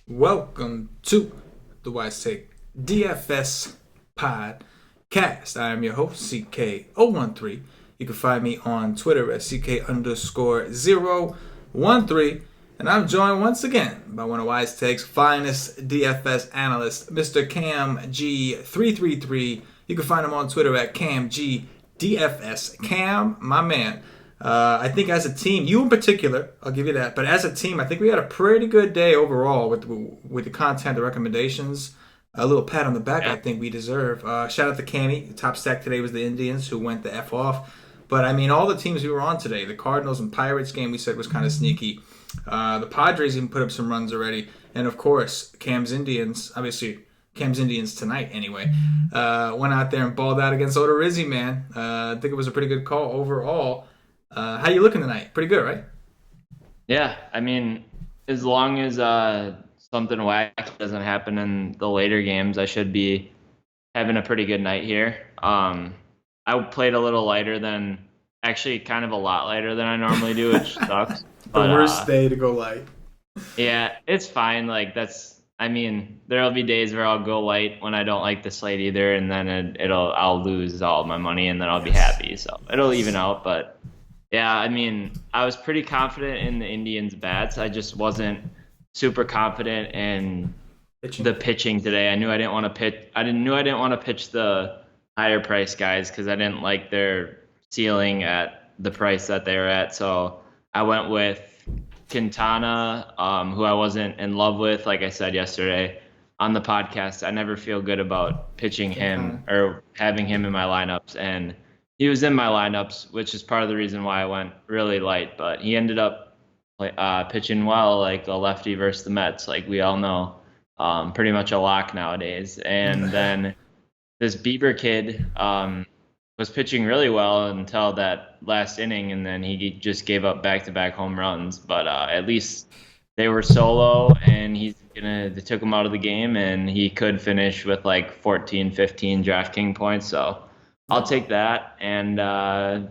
Welcome to the Wise Take DFS podcast. I am your host, CK013. You can find me on Twitter at CK_013. And I'm joined once again by one of Wise Take's finest DFS analysts, Mr. KamG333. You can find him on Twitter at KamG333. Cam, my man. I think as a team, you in particular, I'll give you that. But as a team, I think we had a pretty good day overall with the content, the recommendations. A little pat on the back, I think we deserve. Shout out to Cammy. The top stack today was the Indians, who went the F off. But I mean, all the teams we were on today, the Cardinals and Pirates game we said was kind of sneaky. The Padres even put up some runs already. And of course, Cam's Indians, obviously Cam's Indians tonight anyway, went out there and balled out against Odorizzi, man. I think it was a pretty good call overall. How you looking tonight? Pretty good, right? Yeah, I mean, as long as something wacky doesn't happen in the later games, I should be having a pretty good night here. I played a little lighter than, actually kind of a lot lighter than I normally do, which sucks. The worst day to go light. Yeah, it's fine. There'll be days where I'll go light when I don't like the slate either, and then I'll lose all my money, and then I'll be happy. So it'll even out, but. Yeah, I mean, I was pretty confident in the Indians' bats. I just wasn't super confident in the pitching today. I knew I didn't want to pitch. I didn't want to pitch the higher price guys because I didn't like their ceiling at the price that they were at. So I went with Quintana, who I wasn't in love with. Like I said yesterday on the podcast, I never feel good about pitching him or having him in my lineups, and he was in my lineups, which is part of the reason why I went really light. But he ended up pitching well, like a lefty versus the Mets, like we all know, pretty much a lock nowadays. And then this Bieber kid was pitching really well until that last inning, and then he just gave up back-to-back home runs. But at least they were solo, and they took him out of the game, and he could finish with like 14, 15 DraftKings points. So I'll take that, and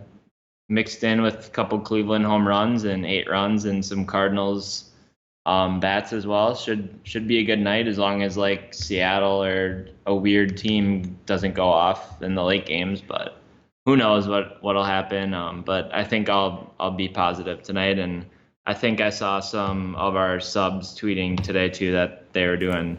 mixed in with a couple Cleveland home runs and 8 runs and some Cardinals bats as well. Should be a good night as long as like Seattle or a weird team doesn't go off in the late games. But who knows what'll happen? But I think I'll be positive tonight, and I think I saw some of our subs tweeting today too that they were doing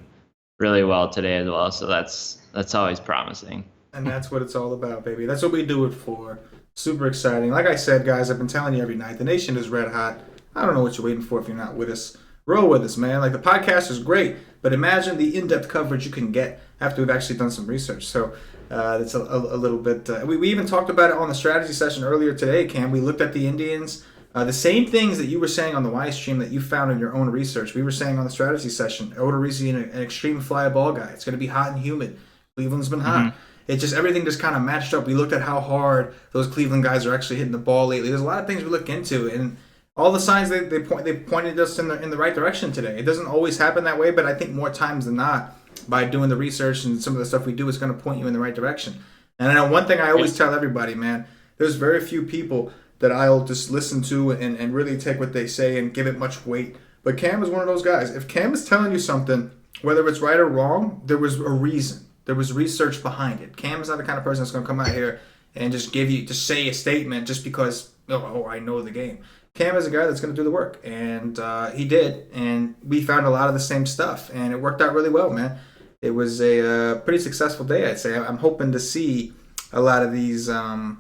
really well today as well. So that's always promising. And that's what it's all about, baby. That's what we do it for. Super exciting. Like I said, guys, I've been telling you every night, the nation is red hot. I don't know what you're waiting for if you're not with us. Roll with us, man. Like, the podcast is great, but imagine the in-depth coverage you can get after we've actually done some research. So it's a little bit... we even talked about it on the strategy session earlier today, Cam. We looked at the Indians. The same things that you were saying on the Y stream that you found in your own research, we were saying on the strategy session. Odorizzi, an extreme fly ball guy. It's going to be hot and humid. Cleveland's been hot. Mm-hmm. It just, everything just kind of matched up. We looked at how hard those Cleveland guys are actually hitting the ball lately. There's a lot of things we look into, and all the signs they pointed us in the right direction today. It doesn't always happen that way, but I think more times than not, by doing the research and some of the stuff we do, it's going to point you in the right direction. And I know one thing I always tell everybody, man, there's very few people that I'll just listen to and really take what they say and give it much weight. But Cam is one of those guys. If Cam is telling you something, whether it's right or wrong, there was a reason. There was research behind it. Cam is not the kind of person that's going to come out here and just say a statement just because, I know the game. Cam is a guy that's going to do the work, and he did, and we found a lot of the same stuff, and it worked out really well, man. It was a pretty successful day, I'd say. I'm hoping to see a lot of these. Screenshots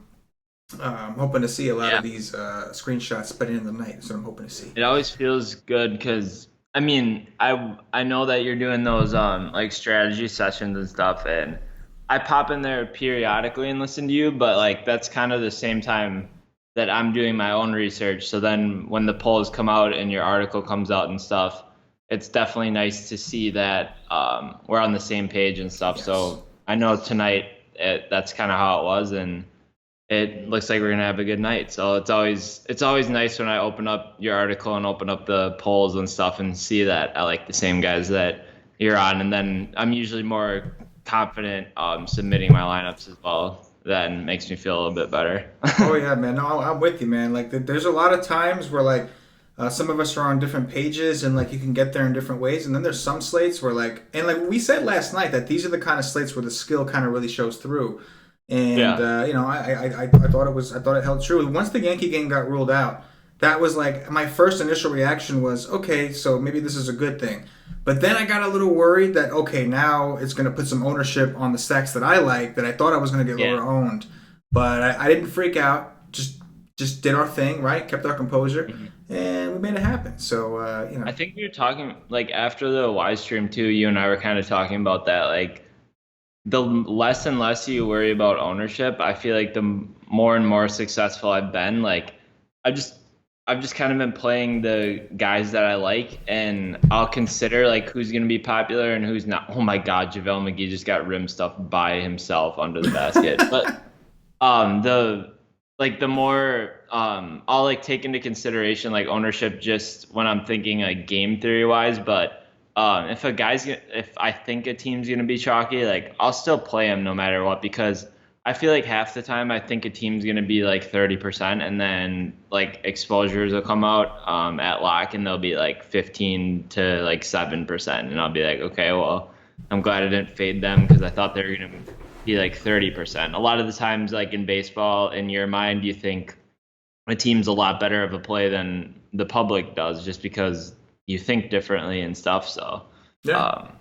by the end of the night. That's what I'm hoping to see. It always feels good because, I mean, I know that you're doing those like strategy sessions and stuff, and I pop in there periodically and listen to you, but like that's kind of the same time that I'm doing my own research. So then when the polls come out and your article comes out and stuff, it's definitely nice to see that we're on the same page and stuff. Yes. So I know tonight that's kind of how it was, and it looks like we're gonna have a good night. So it's always nice when I open up your article and open up the polls and stuff and see that I like the same guys that you're on, and then I'm usually more confident submitting my lineups as well. That makes me feel a little bit better. Oh yeah, man. No, I'm with you, man. Like there's a lot of times where like Some of us are on different pages, and like you can get there in different ways. And then there's some slates where like we said last night that these are the kind of slates where the skill kind of really shows through. And I thought it held true. Once the Yankee game got ruled out, that was like my first initial reaction was, okay, so maybe this is a good thing. But then I got a little worried that, okay, now it's going to put some ownership on the stacks that I like, that I thought I was going to get lower owned. But I didn't freak out. Just did our thing, right? Kept our composure, and we made it happen. So, I think we were talking like after the Y stream too. You and I were kind of talking about that. Like the less and less you worry about ownership, I feel like the more and more successful I've been. Like I've just kind of been playing the guys that I like, and I'll consider like who's going to be popular and who's not. Oh my God, JaVale McGee just got rim stuff by himself under the basket. But the more I'll like take into consideration like ownership just when I'm thinking like game theory wise. But if I think a team's gonna be chalky, like I'll still play him no matter what, because I feel like half the time I think a team's gonna be like 30%, and then like exposures will come out at lock and they'll be like 15 to like 7%, and I'll be like, okay, well, I'm glad I didn't fade them because I thought they were gonna be like 30%. A lot of the times, like in baseball, in your mind, you think a team's a lot better of a play than the public does, just because you think differently and stuff. So yeah,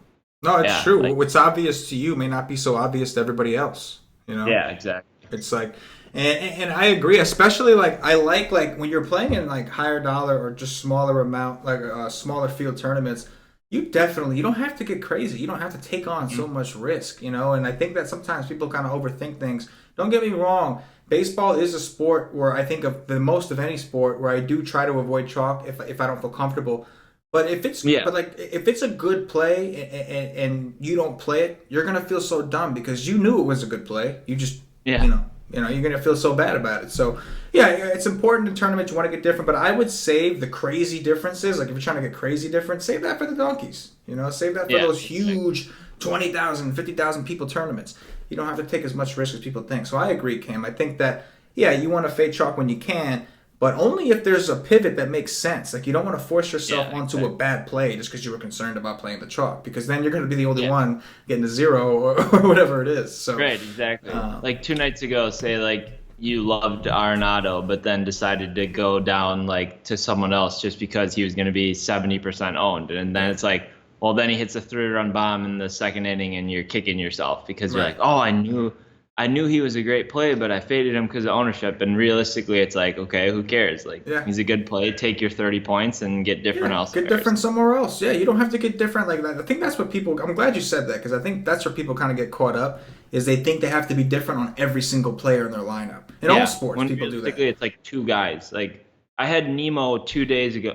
no, it's true. Like, what's obvious to you may not be so obvious to everybody else. You know? Yeah, exactly. It's like, and I agree, especially like I like when you're playing in like higher dollar or just smaller amount, like smaller field tournaments. You don't have to get crazy. You don't have to take on so much risk, you know? And I think that sometimes people kind of overthink things. Don't get me wrong. Baseball is a sport where I think of the most of any sport where I do try to avoid chalk if I don't feel comfortable. But if it's a good play and you don't play it, you're going to feel so dumb because you knew it was a good play. You just, you're going to feel so bad about it. So, yeah, it's important in tournaments. You want to get different, but I would save the crazy differences. Like if you're trying to get crazy different, save that for the donkeys. You know, save that for those huge 20,000, 50,000 people tournaments. You don't have to take as much risk as people think. So I agree, Cam. I think that, you want to fade chalk when you can, but only if there's a pivot that makes sense. Like you don't want to force yourself onto a bad play just because you were concerned about playing the chalk, because then you're going to be the only one getting a zero or whatever it is. So right, exactly. Like 2 nights ago, say like you loved Arenado, but then decided to go down like to someone else just because he was going to be 70% owned, and then it's like, well, then he hits a 3-run bomb in the second inning, and you're kicking yourself because you're like, oh, I knew he was a great play, but I faded him because of ownership. And realistically, it's like, okay, who cares? Like, he's a good play. Take your 30 points and get different elsewhere. Get different somewhere else. Yeah, you don't have to get different like that. I think that's what people. I'm glad you said that, because I think that's where people kind of get caught up, is they think they have to be different on every single player in their lineup. In all sports, people do that. It's like 2 guys. Like I had Nimmo 2 days ago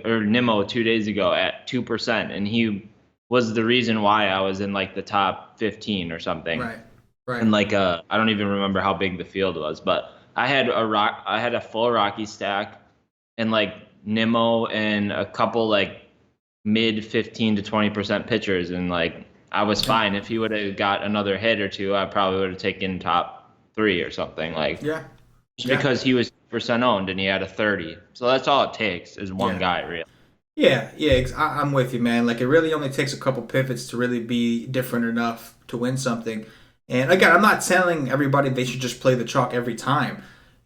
at 2%, and he was the reason why I was in like the top 15 or something. Right. And like I don't even remember how big the field was, but I had a full Rocky stack, and like Nimmo and a couple like mid 15 to 20% pitchers, and like I was fine. If he would have got another hit or two, I probably would have taken top 3 or something. Like because he was % owned and he had a 30. So that's all it takes is one guy, really. Yeah, I'm with you, man. Like it really only takes a couple pivots to really be different enough to win something. And again, I'm not telling everybody they should just play the chalk every time.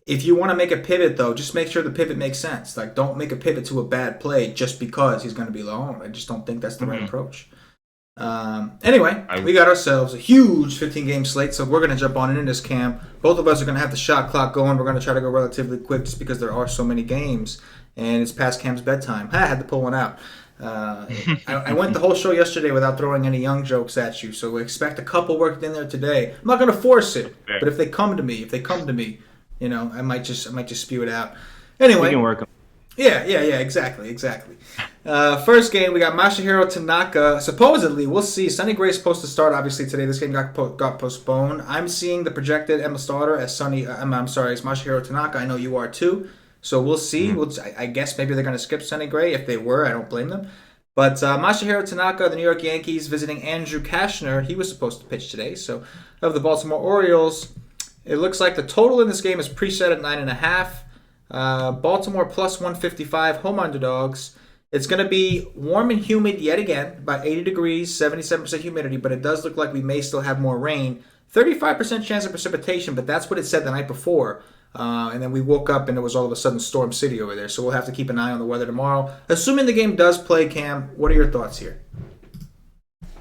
If you want to make a pivot, though, just make sure the pivot makes sense. Like, don't make a pivot to a bad play just because he's going to be low owned. I just don't think that's the right approach. Anyway, we got ourselves a huge 15-game slate, so we're going to jump on into this, Cam. Both of us are going to have the shot clock going. We're going to try to go relatively quick just because there are so many games, and it's past Cam's bedtime. I had to pull one out. I went the whole show yesterday without throwing any young jokes at you, so expect a couple worked in there today. I'm not going to force it, but if they come to me, I might just spew it out. Anyway, we can work. Yeah, exactly. First game, we got Masahiro Tanaka. Supposedly, we'll see. Sonny Gray's supposed to start, obviously, today. This game got postponed. I'm seeing the projected Emma starter as it's Masahiro Tanaka. I know you are too. So we'll see. I guess maybe they're going to skip Sonny Gray. If they were, I don't blame them. But Masahiro Tanaka, the New York Yankees, visiting Andrew Kashner. He was supposed to pitch today. So of the Baltimore Orioles, it looks like the total in this game is preset at 9.5. Baltimore plus 155, home underdogs. It's going to be warm and humid yet again, about 80 degrees, 77% humidity, but it does look like we may still have more rain. 35% chance of precipitation, but that's what it said the night before. And then we woke up and it was all of a sudden Storm City over there. So we'll have to keep an eye on the weather tomorrow. Assuming the game does play, Cam, what are your thoughts here?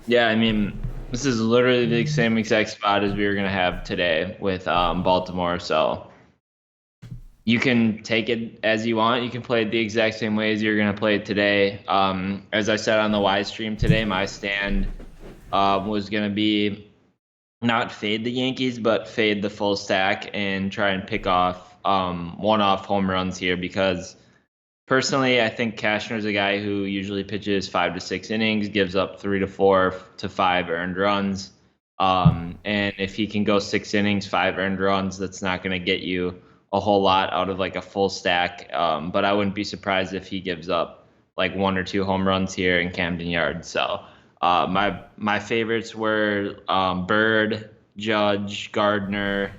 Yeah, I mean, this is literally the same exact spot as we were gonna have today with Baltimore. So you can take it as you want. You can play it the exact same way as you're gonna play it today. As I said on the Y stream today, my stand was gonna be not fade the Yankees, but fade the full stack and try and pick off one-off home runs here because personally, I think Cashner's a guy who usually pitches 5 to 6 innings, gives up 3 to 4 to 5 earned runs. And if he can go 6 innings, 5 earned runs, that's not going to get you a whole lot out of like a full stack. But I wouldn't be surprised if he gives up like 1 or 2 home runs here in Camden Yards. So my favorites were Bird, Judge, Gardner,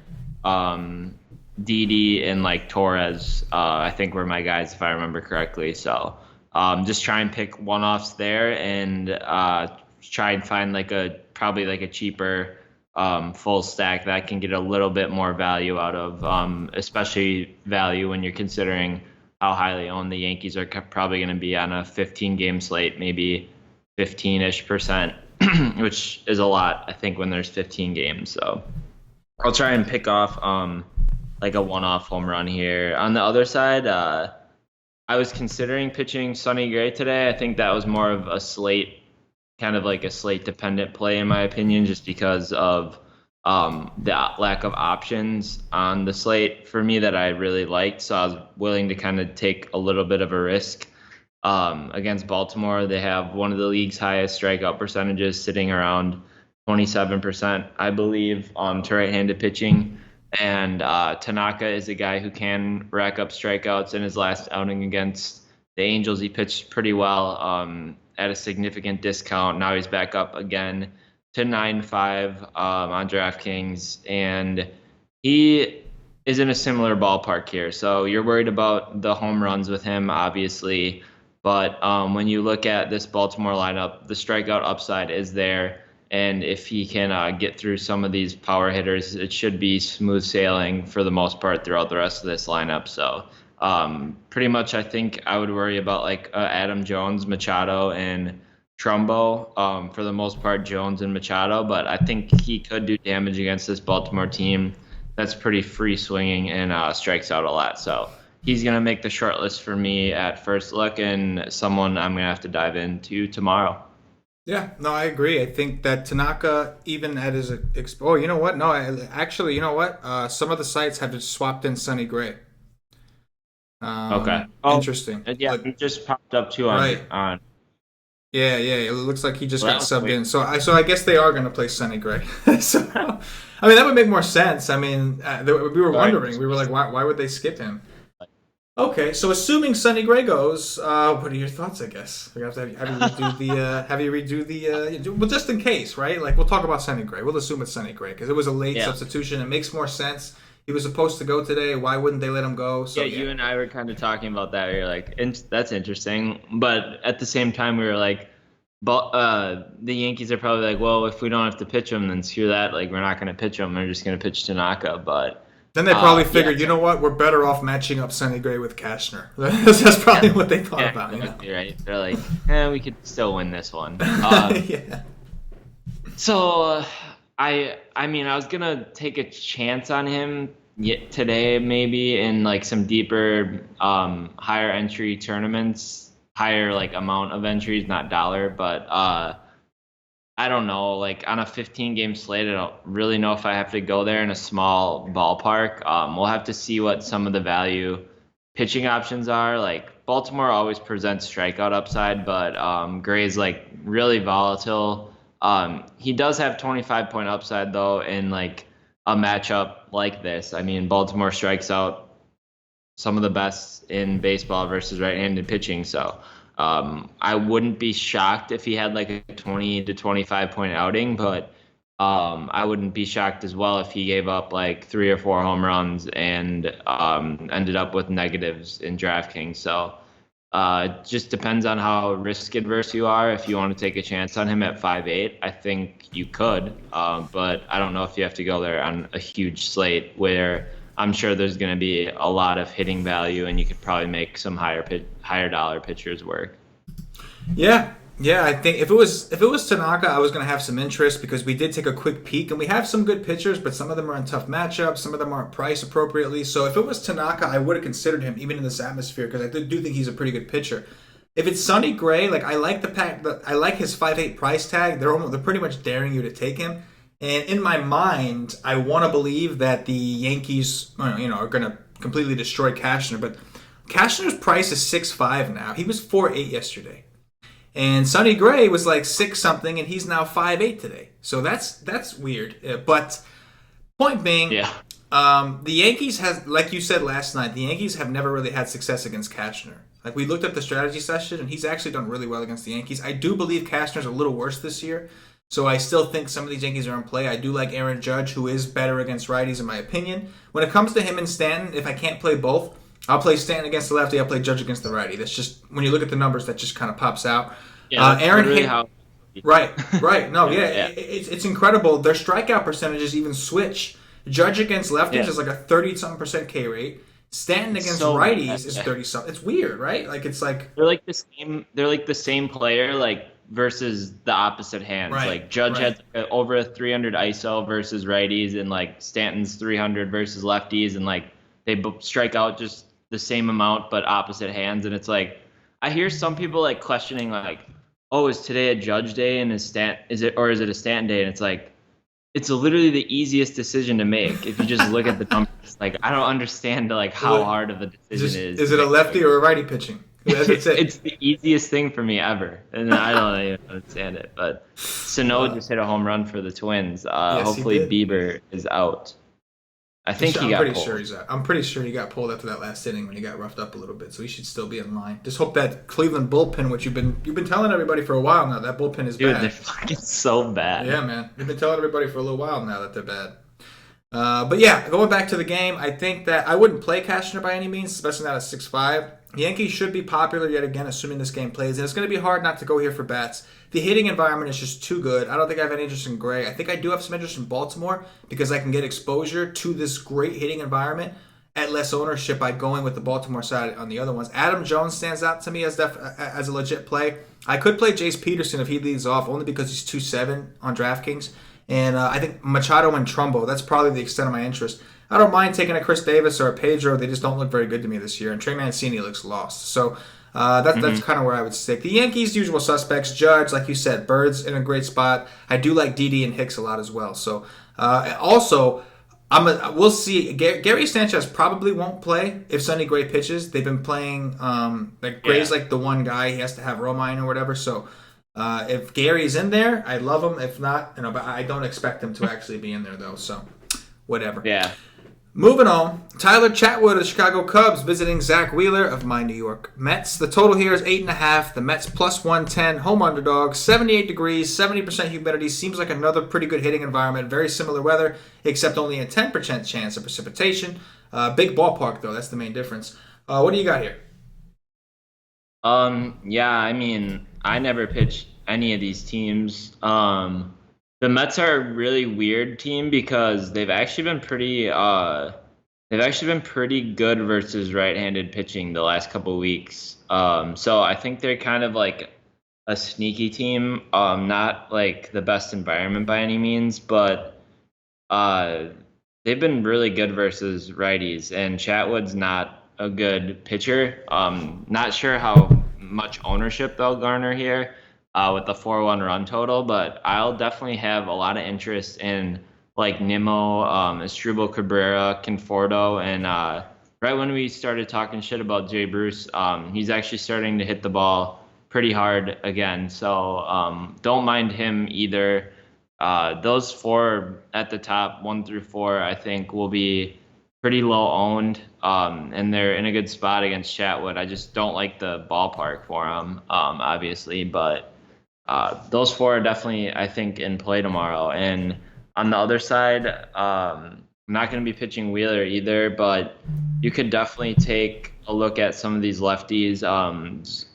Didi, and like Torres. I think were my guys if I remember correctly. So just try and pick one-offs there and try and find probably like a cheaper full stack that can get a little bit more value out of, especially value when you're considering how highly owned the Yankees are probably going to be on a 15-game slate, maybe 15-ish%, which is a lot, I think, when there's 15 games. So I'll try and pick off like a one-off home run here. On the other side, I was considering pitching Sonny Gray today. I think that was more of a slate, kind of like a slate-dependent play, in my opinion, just because of the lack of options on the slate for me that I really liked. So I was willing to kind of take a little bit of a risk. Against Baltimore, they have one of the league's highest strikeout percentages, sitting around 27%, I believe, to right-handed pitching. And Tanaka is a guy who can rack up strikeouts. In his last outing against the Angels, he pitched pretty well at a significant discount. Now he's back up again to 9.5 on DraftKings, and he is in a similar ballpark here. So you're worried about the home runs with him, obviously. But when you look at this Baltimore lineup, the strikeout upside is there. And if he can get through some of these power hitters, it should be smooth sailing for the most part throughout the rest of this lineup. So pretty much I think I would worry about like Adam Jones, Machado, and Trumbo. For the most part, Jones and Machado. But I think he could do damage against this Baltimore team that's pretty free swinging and strikes out a lot. So he's going to make the short list for me at first look, and someone I'm going to have to dive into tomorrow. Yeah, no, I agree. I think that Tanaka, even at his oh, you know what? No, actually, you know what? Some of the sites have just swapped in Sonny Gray. Okay. Interesting. Yeah, it just popped up too on. Right. On. Yeah. It looks like he just got subbed in. So I guess they are going to play Sonny Gray. So I mean, that would make more sense. I mean, we were wondering. We were like, why would they skip him? Okay, so assuming Sonny Gray goes, what are your thoughts? I guess we have to have you redo the well, just in case, right? Like we'll talk about Sonny Gray. We'll assume it's Sonny Gray because it was a late substitution. It makes more sense. He was supposed to go today. Why wouldn't they let him go? So, you and I were kind of talking about that. You're like, that's interesting, but at the same time, we were like, the Yankees are probably like, well, if we don't have to pitch him, then screw that. Like we're not going to pitch him. We're just going to pitch Tanaka, but. Then they probably figured, you know what, we're better off matching up Sonny Gray with Cashner. That's probably what they thought about. Exactly, right. They're like, we could still win this one. Yeah. So, I mean, I was gonna take a chance on him today, maybe in like some deeper, higher entry tournaments, higher like amount of entries, not dollar, but I don't know, like on a 15-game slate, I don't really know if I have to go there in a small ballpark. We'll have to see what some of the value pitching options are. Like Baltimore always presents strikeout upside, but Gray's like really volatile. He does have 25-point upside though in like a matchup like this. I mean, Baltimore strikes out some of the best in baseball versus right-handed pitching, so. I wouldn't be shocked if he had like a 20 to 25 point outing, but I wouldn't be shocked as well if he gave up like 3 or 4 home runs and ended up with negatives in DraftKings. So it just depends on how risk adverse you are. If you want to take a chance on him at 5'8", I think you could. But I don't know if you have to go there on a huge slate where I'm sure there's going to be a lot of hitting value, and you could probably make some higher dollar pitchers work. Yeah, yeah. I think if it was Tanaka, I was going to have some interest because we did take a quick peek and we have some good pitchers, but some of them are in tough matchups. Some of them aren't priced appropriately. So if it was Tanaka, I would have considered him even in this atmosphere because I do think he's a pretty good pitcher. If it's Sonny Gray, like I like I like his 5'8" price tag. They're pretty much daring you to take him. And in my mind, I want to believe that the Yankees, are going to completely destroy Cashner. But Cashner's price is 6'5" now. He was 4'8" yesterday. And Sonny Gray was like 6 something, and he's now 5'8" today. So that's weird. But point being, Yeah. the Yankees has, like you said last night, the Yankees have never really had success against Cashner. Like we looked at the strategy session, and he's actually done really well against the Yankees. I do believe Cashner's a little worse this year, so I still think some of these Yankees are in play. I do like Aaron Judge, who is better against righties in my opinion. When it comes to him and Stanton, if I can't play both, I'll play Stanton against the lefty. I'll play Judge against the righty. That's just when you look at the numbers, that just kind of pops out. Yeah, Aaron really how. Right. No, yeah, Yeah. it's incredible. Their strikeout percentages even switch. Judge against lefties is like a 30-something% K rate. Stanton against righties is 30-something. It's weird, right? Like it's like they're like the same. They're like the same player, like versus the opposite hands. Right, Like Judge right. had over a 300 ISO versus righties, and like Stanton's 300 versus lefties, and like they both strike out just the same amount but opposite hands. And it's like I hear some people like questioning like, oh, is today a Judge day and is it a Stanton day? And it's like it's literally the easiest decision to make if you just look at the numbers. Like I don't understand like how hard of a decision it is. Is it a lefty or a righty pitching? That's it. It's the easiest thing for me ever, and I don't even understand it. But Sano just hit a home run for the Twins. Yes, Hopefully he did. Bieber is out. I think he I'm got pretty pulled. sure he's out. I'm pretty sure he got pulled after that last inning when he got roughed up a little bit, so he should still be in line. Just hope that Cleveland bullpen, which you've been telling everybody for a while now, that bullpen is Dude, bad. they're fucking so bad. Yeah, man. You've been telling everybody for a little while now that they're bad. But yeah, going back to the game, I think that I wouldn't play Cashner by any means, especially not at 6'5". Yankees should be popular yet again, assuming this game plays. And it's going to be hard not to go here for bats. The hitting environment is just too good. I don't think I have any interest in Gray. I think I do have some interest in Baltimore because I can get exposure to this great hitting environment at less ownership by going with the Baltimore side on the other ones. Adam Jones stands out to me as a legit play. I could play Jace Peterson if he leads off, only because he's 2.7 on DraftKings. And I think Machado and Trumbo, that's probably the extent of my interest. I don't mind taking a Chris Davis or a Pedro. They just don't look very good to me this year. And Trey Mancini looks lost. So that's kind of where I would stick. The Yankees, usual suspects. Judge, like you said, Bird's in a great spot. I do like Didi and Hicks a lot as well. So also, we'll see. Gary Sanchez probably won't play if Sonny Gray pitches. They've been playing Gray's like the one guy. He has to have Romine or whatever. So if Gary's in there, I love him. If not, but I don't expect him to actually be in there though. So whatever. Yeah. Moving on, Tyler Chatwood of the Chicago Cubs visiting Zach Wheeler of my New York Mets. The total here is 8.5. The Mets plus 110, home underdog, 78 degrees, 70% humidity. Seems like another pretty good hitting environment. Very similar weather, except only a 10% chance of precipitation. Big ballpark, though. That's the main difference. What do you got here? Yeah, I mean, I never pitched any of these teams. The Mets are a really weird team because they've actually been pretty good versus right-handed pitching the last couple of weeks. So I think they're kind of like a sneaky team. Not like the best environment by any means, but they've been really good versus righties. And Chatwood's not a good pitcher. Not sure how much ownership they'll garner here with the 4-1 run total, but I'll definitely have a lot of interest in like Nimmo, Asdrubal Cabrera, Conforto, and right when we started talking shit about Jay Bruce, he's actually starting to hit the ball pretty hard again. So don't mind him either. Those 4 at the top, 1 through 4, I think will be pretty low owned, and they're in a good spot against Chatwood. I just don't like the ballpark for them, obviously, but those 4 are definitely, I think, in play tomorrow. And on the other side, I'm not going to be pitching Wheeler either, but you could definitely take a look at some of these lefties.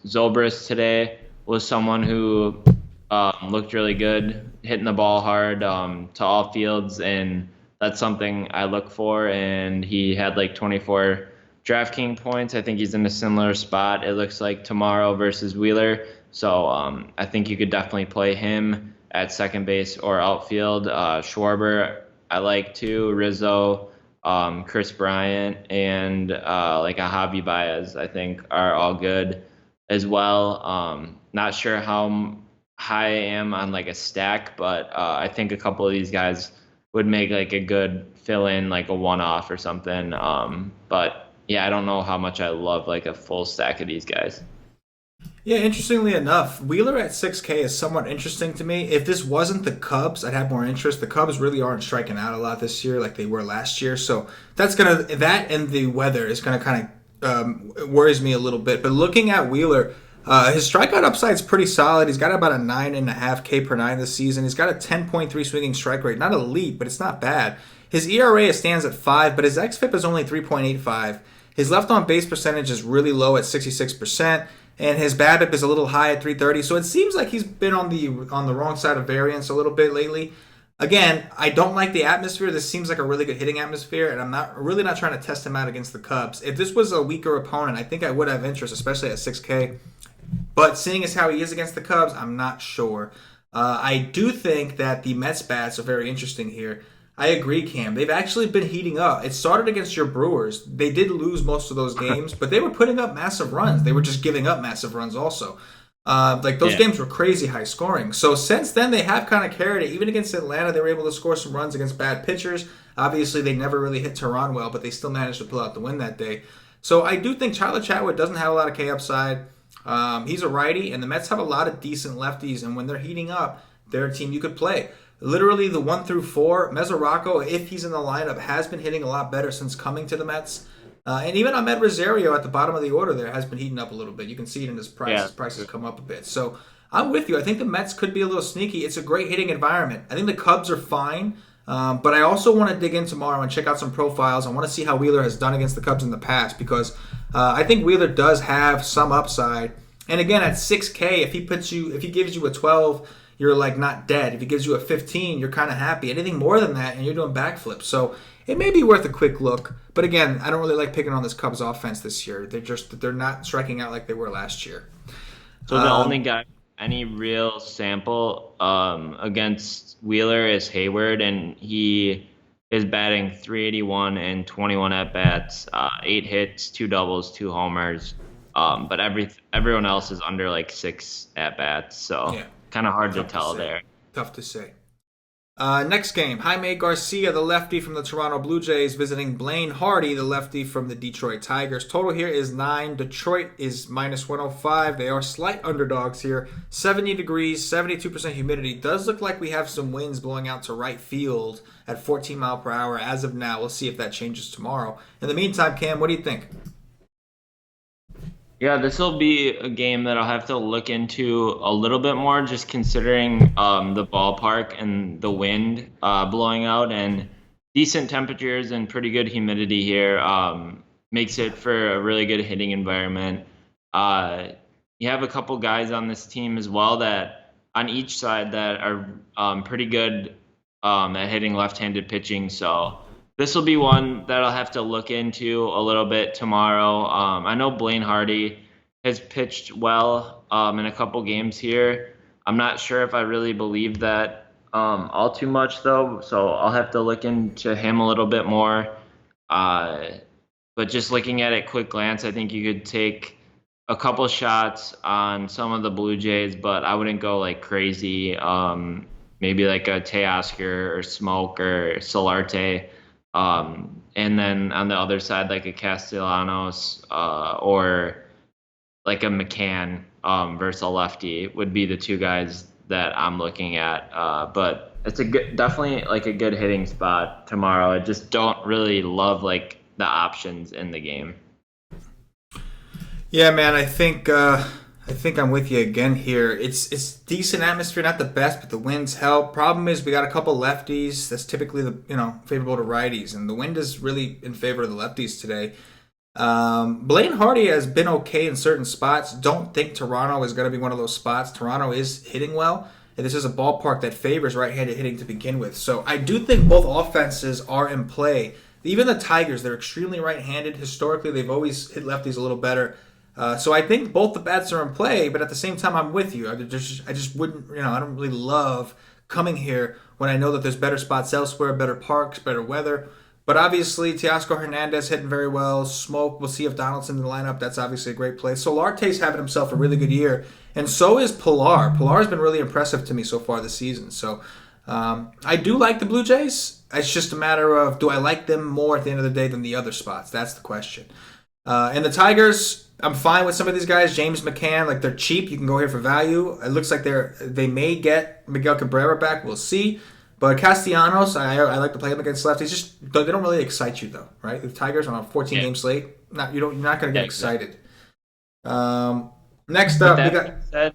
Zobrist today was someone who looked really good, hitting the ball hard to all fields, and that's something I look for. And he had like 24 DraftKings points. I think he's in a similar spot. It looks like tomorrow versus Wheeler. So I think you could definitely play him at second base or outfield. Schwarber, I like too. Rizzo, Chris Bryant, and like a Javi Baez, I think are all good as well. Not sure how high I am on like a stack, but I think a couple of these guys would make like a good fill in, like a one off or something. But yeah, I don't know how much I love like a full stack of these guys. Yeah, interestingly enough, Wheeler at 6K is somewhat interesting to me. If this wasn't the Cubs, I'd have more interest. The Cubs really aren't striking out a lot this year like they were last year, so that and the weather is gonna kind of worries me a little bit. But looking at Wheeler, his strikeout upside is pretty solid. He's got about a 9.5K per nine this season. He's got a 10.3 swinging strike rate, not elite, but it's not bad. His ERA stands at 5, but his xFIP is only 3.85. His left on base percentage is really low at 66%. And his BABIP is a little high at 330, so it seems like he's been on the wrong side of variance a little bit lately. Again, I don't like the atmosphere. This seems like a really good hitting atmosphere, and I'm not trying to test him out against the Cubs. If this was a weaker opponent, I think I would have interest, especially at 6K. But seeing as how he is against the Cubs, I'm not sure. I do think that the Mets bats are very interesting here. I agree, Cam. They've actually been heating up. It started against your Brewers. They did lose most of those games, but they were putting up massive runs. They were just giving up massive runs also. Like those games were crazy high scoring. So since then, they have kind of carried it. Even against Atlanta, they were able to score some runs against bad pitchers. Obviously, they never really hit Tehran well, but they still managed to pull out the win that day. So I do think Tyler Chatwood doesn't have a lot of K upside. He's a righty, and the Mets have a lot of decent lefties, and when they're heating up, they're a team you could play. Literally, the 1 through 4, Mesoraco, if he's in the lineup, has been hitting a lot better since coming to the Mets. And even Ahmed Rosario at the bottom of the order there has been heating up a little bit. You can see it in his price. Yeah. His price has come up a bit. So I'm with you. I think the Mets could be a little sneaky. It's a great hitting environment. I think the Cubs are fine. But I also want to dig in tomorrow and check out some profiles. I want to see how Wheeler has done against the Cubs in the past because I think Wheeler does have some upside. And again, at 6K, if he gives you a 12, you're like not dead. If he gives you a 15, you're kind of happy. Anything more than that, and you're doing backflips. So it may be worth a quick look. But again, I don't really like picking on this Cubs offense this year. They're not striking out like they were last year. So the only guy, any real sample against Wheeler is Hayward, and he is batting 381 and 21 at bats, 8 hits, 2 doubles, 2 homers. But everyone else is under like 6 at bats. So. Yeah. Kind of hard to tell there. Tough to say. Next game, Jaime Garcia, the lefty from the Toronto Blue Jays, visiting Blaine Hardy, the lefty from the Detroit Tigers. Total here is 9. Detroit is minus 105. They are slight underdogs here. 70 degrees, 72% humidity. Does look like we have some winds blowing out to right field at 14 mile per hour as of now. We'll see if that changes tomorrow. In the meantime, Cam, what do you think? Yeah, this will be a game that I'll have to look into a little bit more, just considering the ballpark and the wind blowing out and decent temperatures and pretty good humidity here makes it for a really good hitting environment. You have a couple guys on this team as well that on each side that are pretty good at hitting left-handed pitching, so this will be one that I'll have to look into a little bit tomorrow. I know Blaine Hardy has pitched well in a couple games here. I'm not sure if I really believe that all too much, though, so I'll have to look into him a little bit more. But just looking at it quick glance, I think you could take a couple shots on some of the Blue Jays, but I wouldn't go like crazy. Maybe like a Teoscar or Smoke or Solarte. And then on the other side, like a Castellanos or like a McCann versus a lefty would be the two guys that I'm looking at. But it's definitely like a good hitting spot tomorrow. I just don't really love like the options in the game. Yeah, man, I think I think I'm with you again here. It's decent atmosphere, not the best, but the winds help. Problem is we got a couple lefties. That's typically the favorable to righties, and the wind is really in favor of the lefties today. Blaine Hardy has been okay in certain spots. Don't think Toronto is going to be one of those spots. Toronto is hitting well, and this is a ballpark that favors right-handed hitting to begin with. So I do think both offenses are in play. Even the Tigers, they're extremely right-handed. Historically, they've always hit lefties a little better. So I think both the bats are in play, but at the same time, I'm with you. I just wouldn't, I don't really love coming here when I know that there's better spots elsewhere, better parks, better weather. But obviously, Teoscar Hernandez hitting very well. Smoke, we'll see if Donaldson's in the lineup. That's obviously a great play. Solarte's having himself a really good year, and so is Pilar. Pilar's been really impressive to me so far this season. So I do like the Blue Jays. It's just a matter of, do I like them more at the end of the day than the other spots? That's the question. And the Tigers, I'm fine with some of these guys. James McCann, like, they're cheap. You can go here for value. It looks like they may get Miguel Cabrera back. We'll see. But Castellanos, I like to play him against lefties. Just they don't really excite you though, right? The Tigers on a 14-game slate, you're not going to get excited. Next up, we got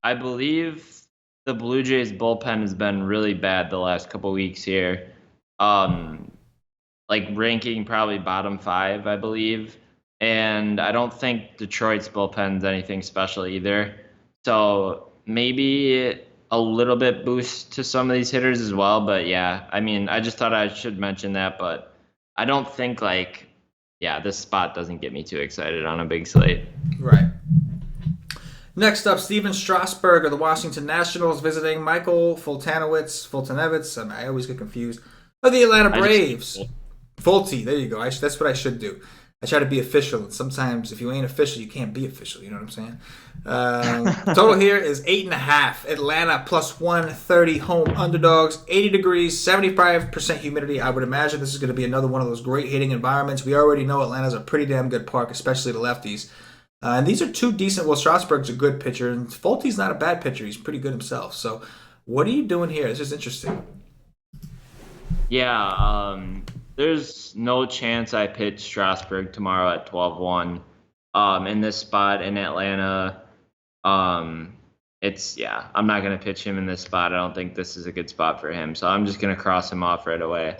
I believe the Blue Jays bullpen has been really bad the last couple weeks here. Like ranking probably bottom 5, I believe. And I don't think Detroit's bullpen's anything special either. So maybe a little bit boost to some of these hitters as well. But yeah, I mean, I just thought I should mention that. But I don't think this spot doesn't get me too excited on a big slate. Right. Next up, Steven Strasburg of the Washington Nationals visiting Michael Fultonevich. I always get confused. Of the Atlanta Braves. Fulte, there you go. That's what I should do. I try to be official, and sometimes if you ain't official, you can't be official. You know what I'm saying? Total here is 8.5. Atlanta plus 130 home underdogs. 80 degrees, 75% humidity. I would imagine this is going to be another one of those great hitting environments. We already know Atlanta's a pretty damn good park, especially the lefties. And these are two decent. Well, Strasburg's a good pitcher, and Fulte's not a bad pitcher. He's pretty good himself. So, what are you doing here? This is interesting. Yeah, there's no chance I pitch Strasburg tomorrow at 12-1 in this spot in Atlanta. I'm not going to pitch him in this spot. I don't think this is a good spot for him. So I'm just going to cross him off right away.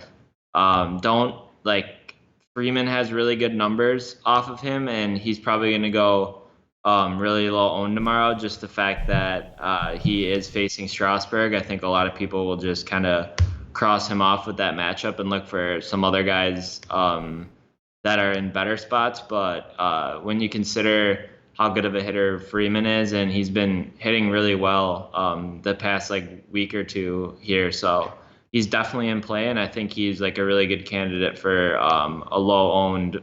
Freeman has really good numbers off of him, and he's probably going to go really low owned tomorrow. Just the fact that he is facing Strasburg, I think a lot of people will just kind of cross him off with that matchup and look for some other guys that are in better spots. But when you consider how good of a hitter Freeman is, and he's been hitting really well the past week or two here, so he's definitely in play, and I think he's a really good candidate for a low-owned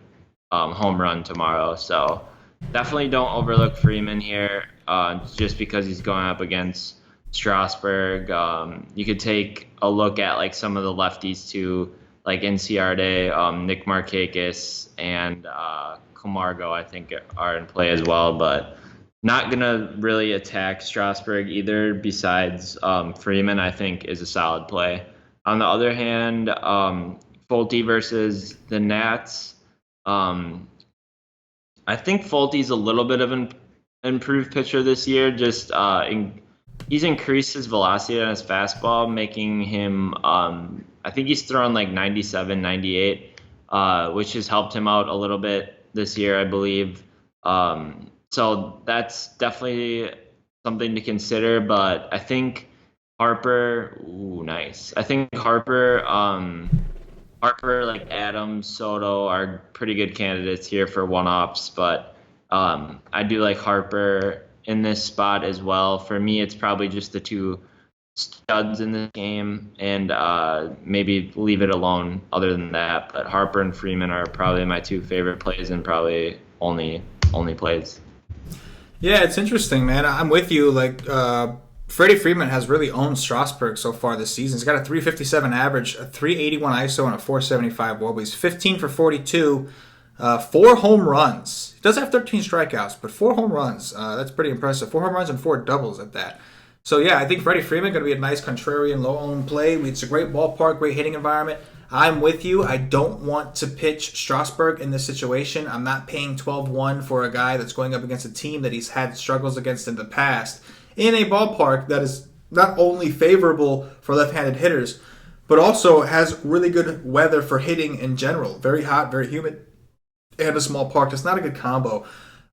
home run tomorrow. So definitely don't overlook Freeman here just because he's going up against Strasburg. You could take a look at some of the lefties too, like Inciarte, Nick Markakis, and Camargo, I think are in play as well, but not gonna really attack Strasburg either. Besides Freeman, I think is a solid play. On the other hand, Fulte versus the Nats. I think Fulte's a little bit of an improved pitcher this year. Just he's increased his velocity on his fastball, making him, I think he's thrown 97, 98, which has helped him out a little bit this year, I believe. So that's definitely something to consider, but I think Harper, nice. I think Harper, Adams, Soto are pretty good candidates here for one-offs, but I do like Harper in this spot as well. For me, it's probably just the two studs in this game, and maybe leave it alone other than that. But Harper and Freeman are probably my two favorite plays, and probably only plays. Yeah, it's interesting, man. I'm with you. Freddie Freeman has really owned Strasburg so far this season. He's got a 357 average, a 381 ISO, and a 475 WOBA. He's 15 for 42, 4 home runs. He does have 13 strikeouts, but 4 home runs. That's pretty impressive. 4 home runs and 4 doubles at that. So, yeah, I think Freddie Freeman going to be a nice contrarian, low-owned play. It's a great ballpark, great hitting environment. I'm with you. I don't want to pitch Strasburg in this situation. I'm not paying 12-1 for a guy that's going up against a team that he's had struggles against in the past in a ballpark that is not only favorable for left-handed hitters, but also has really good weather for hitting in general. Very hot, very humid, and a small park. It's not a good combo.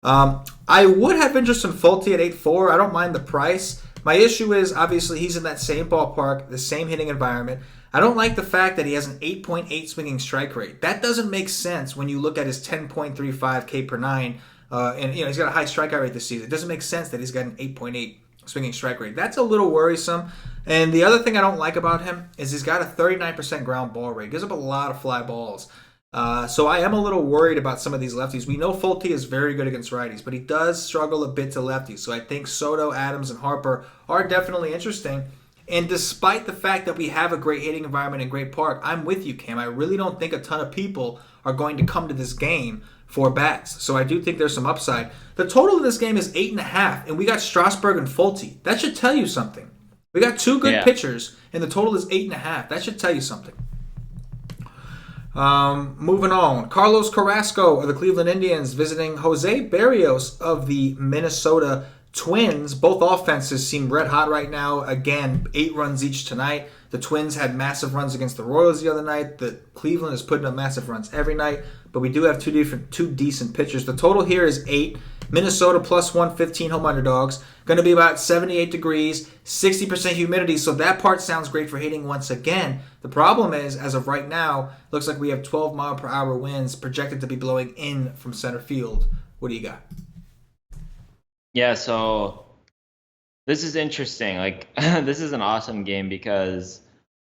I would have interest in Fulte at 8-4. I don't mind the price. My issue is, obviously, he's in that same ballpark, the same hitting environment. I don't like the fact that he has an 8.8 swinging strike rate. That doesn't make sense when you look at his 10.35 K per nine. And he's got a high strikeout rate this season. It doesn't make sense that he's got an 8.8 swinging strike rate. That's a little worrisome. And the other thing I don't like about him is he's got a 39% ground ball rate. Gives up a lot of fly balls. So I am a little worried about some of these lefties. We know Fulte is very good against righties, but he does struggle a bit to lefties. So I think Soto, Adams, and Harper are definitely interesting. And despite the fact that we have a great hitting environment and great park, I'm with you, Cam. I really don't think a ton of people are going to come to this game for bats. So I do think there's some upside. The total of this game is 8.5, and we got Strasburg and Fulte. That should tell you something. We got two good pitchers, and the total is 8.5. That should tell you something. Moving on. Carlos Carrasco of the Cleveland Indians visiting Jose Berrios of the Minnesota Twins. Both offenses seem red hot right now. Again, 8 runs each tonight. The Twins had massive runs against the Royals the other night. The Cleveland is putting up massive runs every night. But we do have two decent pitchers. The total here is 8. Minnesota plus 115 home underdogs. Going to be about 78 degrees, 60% humidity. So that part sounds great for hitting once again. The problem is, as of right now, looks like we have 12 mile per hour winds projected to be blowing in from center field. What do you got? Yeah, so this is interesting. Like this is an awesome game because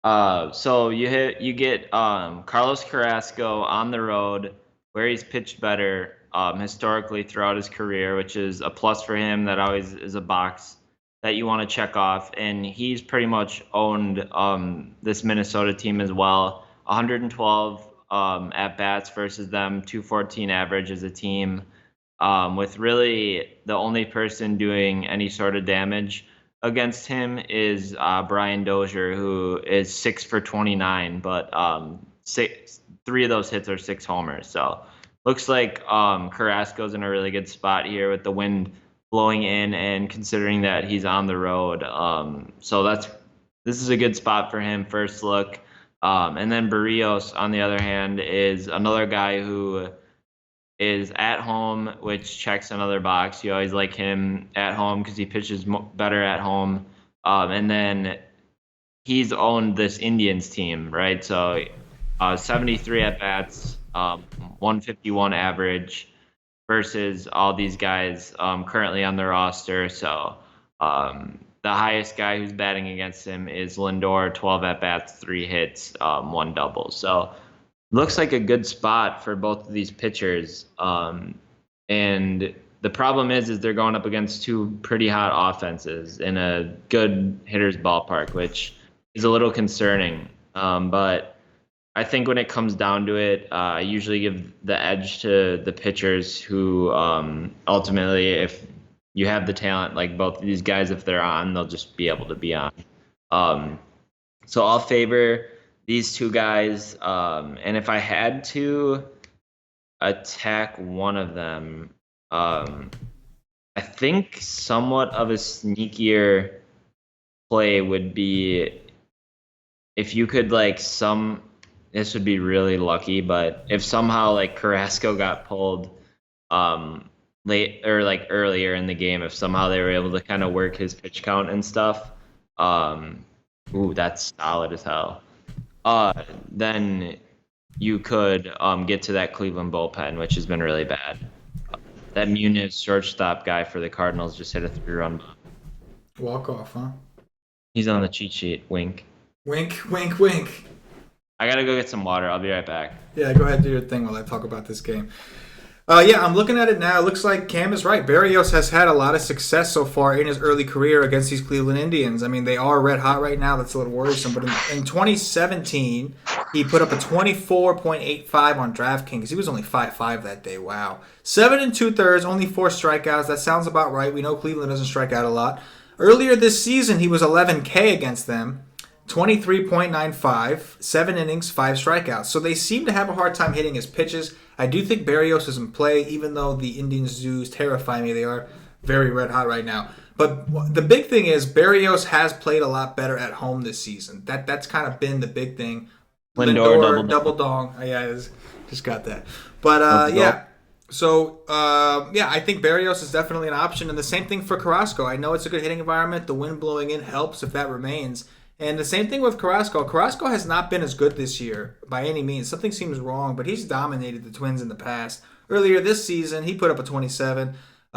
so you get Carlos Carrasco on the road where he's pitched better historically throughout his career, which is a plus for him. That always is a box that you want to check off. And he's pretty much owned this Minnesota team as well. 112 at bats versus them, 214 average as a team. With really the only person doing any sort of damage against him is Brian Dozier, who is 6 for 29, but 3 of those hits are 6 homers. So looks like Carrasco's in a really good spot here with the wind blowing in, and considering that he's on the road. So this is a good spot for him, first look. And then Berrios, on the other hand, is another guy who is at home, which checks another box. You always like him at home because he pitches better at home. And then he's owned this Indians team, right? So 73 at-bats, 151 average versus all these guys currently on the roster. So the highest guy who's batting against him is Lindor, 12 at-bats, 3 hits, 1 double. So looks like a good spot for both of these pitchers. And the problem is they're going up against 2 pretty hot offenses in a good hitter's ballpark, which is a little concerning. But I think when it comes down to it, I usually give the edge to the pitchers who ultimately, if you have the talent like both of these guys, if they're on, they'll just be able to be on. So I'll favor these 2 guys. And if I had to attack one of them, I think somewhat of a sneakier play would be if you could this would be really lucky, but if somehow Carrasco got pulled late or earlier in the game, if somehow they were able to kind of work his pitch count and stuff, that's solid as hell. Then you could get to that Cleveland bullpen, which has been really bad. That Muniz shortstop guy for the Cardinals just hit a 3-run bomb. Walk off, huh? He's on the cheat sheet. Wink. Wink, wink, wink. I gotta go get some water. I'll be right back. Yeah, go ahead and do your thing while I talk about this game. I'm looking at it now. It looks like Cam is right. Berrios has had a lot of success so far in his early career against these Cleveland Indians. I mean, they are red hot right now. That's a little worrisome. But in 2017, he put up a 24.85 on DraftKings. He was only 5-5 that day. Wow. 7 2/3, only 4 strikeouts. That sounds about right. We know Cleveland doesn't strike out a lot. Earlier this season, he was 11K against them. 23.95, 7 innings, 5 strikeouts. So they seem to have a hard time hitting his pitches. I do think Berrios is in play, even though the Indian zoos terrify me. They are very red hot right now. But the big thing is Berrios has played a lot better at home this season. That's kind of been the big thing. Lindor double dong. Oh, yeah, just got that. But yeah. So, I think Berrios is definitely an option. And the same thing for Carrasco. I know it's a good hitting environment. The wind blowing in helps if that remains. And the same thing with Carrasco. Carrasco has not been as good this year by any means. Something seems wrong, but he's dominated the Twins in the past. Earlier this season, he put up a 27.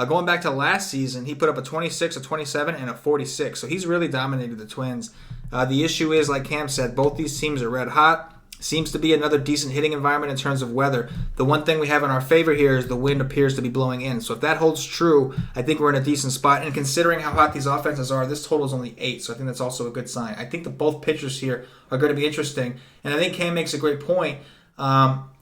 Going back to last season, he put up a 26, a 27, and a 46. So he's really dominated the Twins. The issue is, like Cam said, both these teams are red hot. Seems to be another decent hitting environment in terms of weather. The one thing we have in our favor here is the wind appears to be blowing in. So if that holds true, I think we're in a decent spot. And considering how hot these offenses are, this total is only 8. So I think that's also a good sign. I think that both pitchers here are going to be interesting. And I think Cam makes a great point.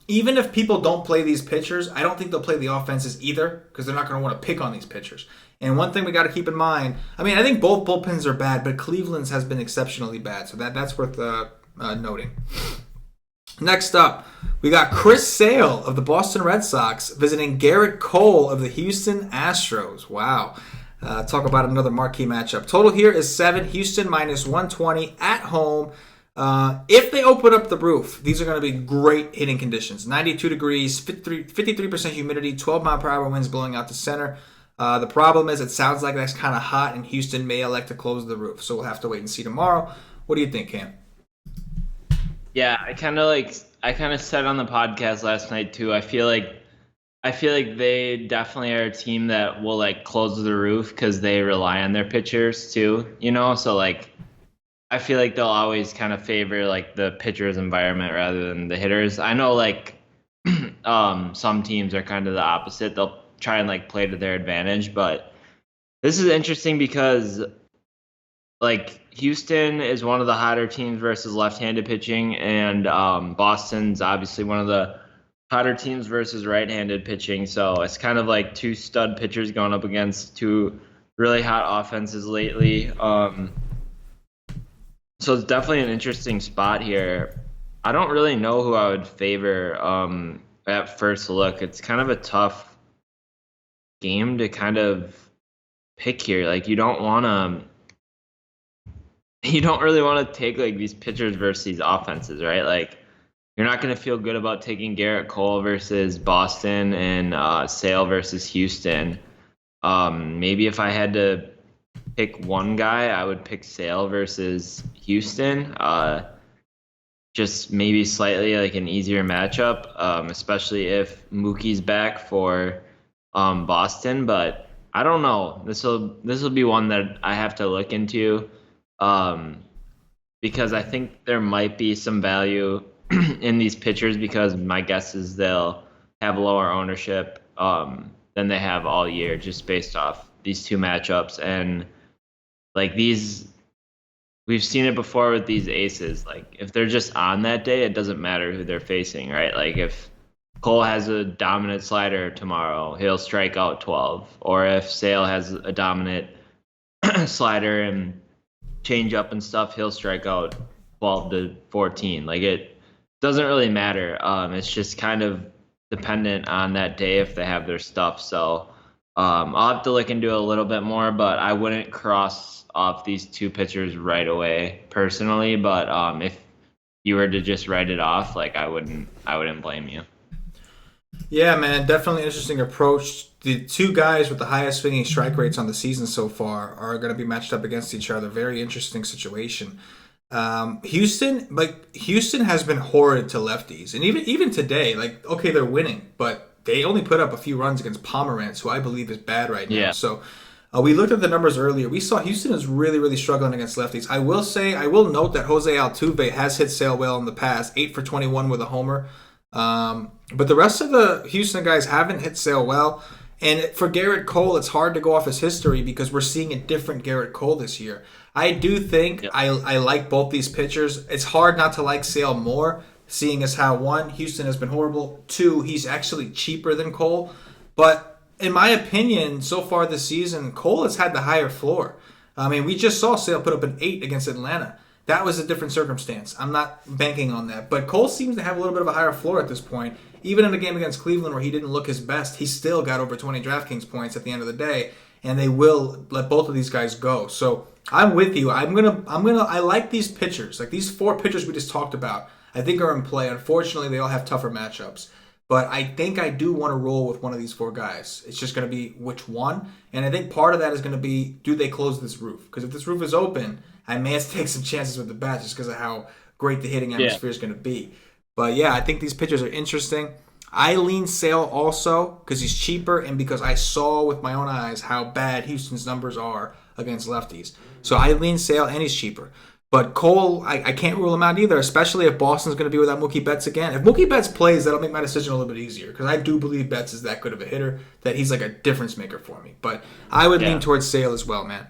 Even if people don't play these pitchers, I don't think they'll play the offenses either because they're not going to want to pick on these pitchers. And one thing we got to keep in mind, I think both bullpens are bad, but Cleveland's has been exceptionally bad. So that's worth noting. Next up, we got Chris Sale of the Boston Red Sox visiting Garrett Cole of the Houston Astros. Wow. Talk about another marquee matchup. Total here is 7. Houston minus 120 at home. If they open up the roof, these are going to be great hitting conditions. 92 degrees, 53% humidity, 12-mile-per-hour winds blowing out to center. The problem is it sounds like that's kind of hot, and Houston may elect to close the roof. So we'll have to wait and see tomorrow. What do you think, Cam? Yeah, I kind of said on the podcast last night too. I feel like they definitely are a team that will like close the roof because they rely on their pitchers too. So like I feel like they'll always kind of favor like the pitcher's environment rather than the hitters. I know like some teams are kind of the opposite. They'll try and like play to their advantage, but this is interesting because like Houston is one of the hotter teams versus left-handed pitching, and Boston's obviously one of the hotter teams versus right-handed pitching. So it's kind of like two stud pitchers going up against two really hot offenses lately. So it's definitely an interesting spot here. I don't really know who I would favor at first look. It's kind of a tough game to kind of pick here. Like you don't really want to take like these pitchers versus these offenses, right? Like you're not going to feel good about taking Garrett Cole versus Boston and Sale versus Houston. Maybe if I had to pick one guy, I would pick Sale versus Houston. Just maybe slightly like an easier matchup, especially if Mookie's back for Boston. But I don't know. This will be one that I have to look into. Because I think there might be some value in these pitchers because my guess is they'll have lower ownership than they have all year just based off these two matchups. And like these, we've seen it before with these aces. Like if they're just on that day, it doesn't matter who they're facing, right? Like if Cole has a dominant slider tomorrow, he'll strike out 12. Or if Sale has a dominant slider and change up and stuff, he'll strike out 12 to 14. Like it doesn't really matter. It's just kind of dependent on that day if they have their stuff. So I'll have to look into it a little bit more, but I wouldn't cross off these two pitchers right away personally. But if you were to just write it off, like I wouldn't blame you. Yeah, man, definitely an interesting approach. The two guys with the highest swinging strike rates on the season so far are going to be matched up against each other. Very interesting situation. Houston has been horrid to lefties, and even today, like okay, they're winning, but they only put up a few runs against Pomeranz, who I believe is bad right now. Yeah. So we looked at the numbers earlier. We saw Houston is really, really struggling against lefties. I will note that Jose Altuve has hit Sale well in the past, 8 for 21 with a homer. But the rest of the Houston guys haven't hit Sale well. And for Garrett Cole, it's hard to go off his history because we're seeing a different Garrett Cole this year. I do think I like both these pitchers. It's hard not to like Sale more, seeing as how, 1, Houston has been horrible. 2, he's actually cheaper than Cole. But in my opinion, so far this season, Cole has had the higher floor. I mean, we just saw Sale put up an 8 against Atlanta. that was a different circumstance. I'm not banking on that. But Cole seems to have a little bit of a higher floor at this point. Even in a game against Cleveland where he didn't look his best, he still got over 20 DraftKings points at the end of the day, and they will let both of these guys go. So I'm with you. I like these pitchers. Like these 4 pitchers we just talked about, I think are in play. Unfortunately, they all have tougher matchups. But I think I do want to roll with one of these 4 guys. It's just going to be which one. And I think part of that is going to be, do they close this roof? Because if this roof is open, I may have to take some chances with the bats just because of how great the hitting atmosphere is going to be. But yeah, I think these pitchers are interesting. I lean Sale also because he's cheaper and because I saw with my own eyes how bad Houston's numbers are against lefties. So I lean Sale and he's cheaper. But Cole, I can't rule him out either, especially if Boston's going to be without Mookie Betts again. If Mookie Betts plays, that'll make my decision a little bit easier because I do believe Betts is that good of a hitter that he's like a difference maker for me. But I would lean towards Sale as well, man.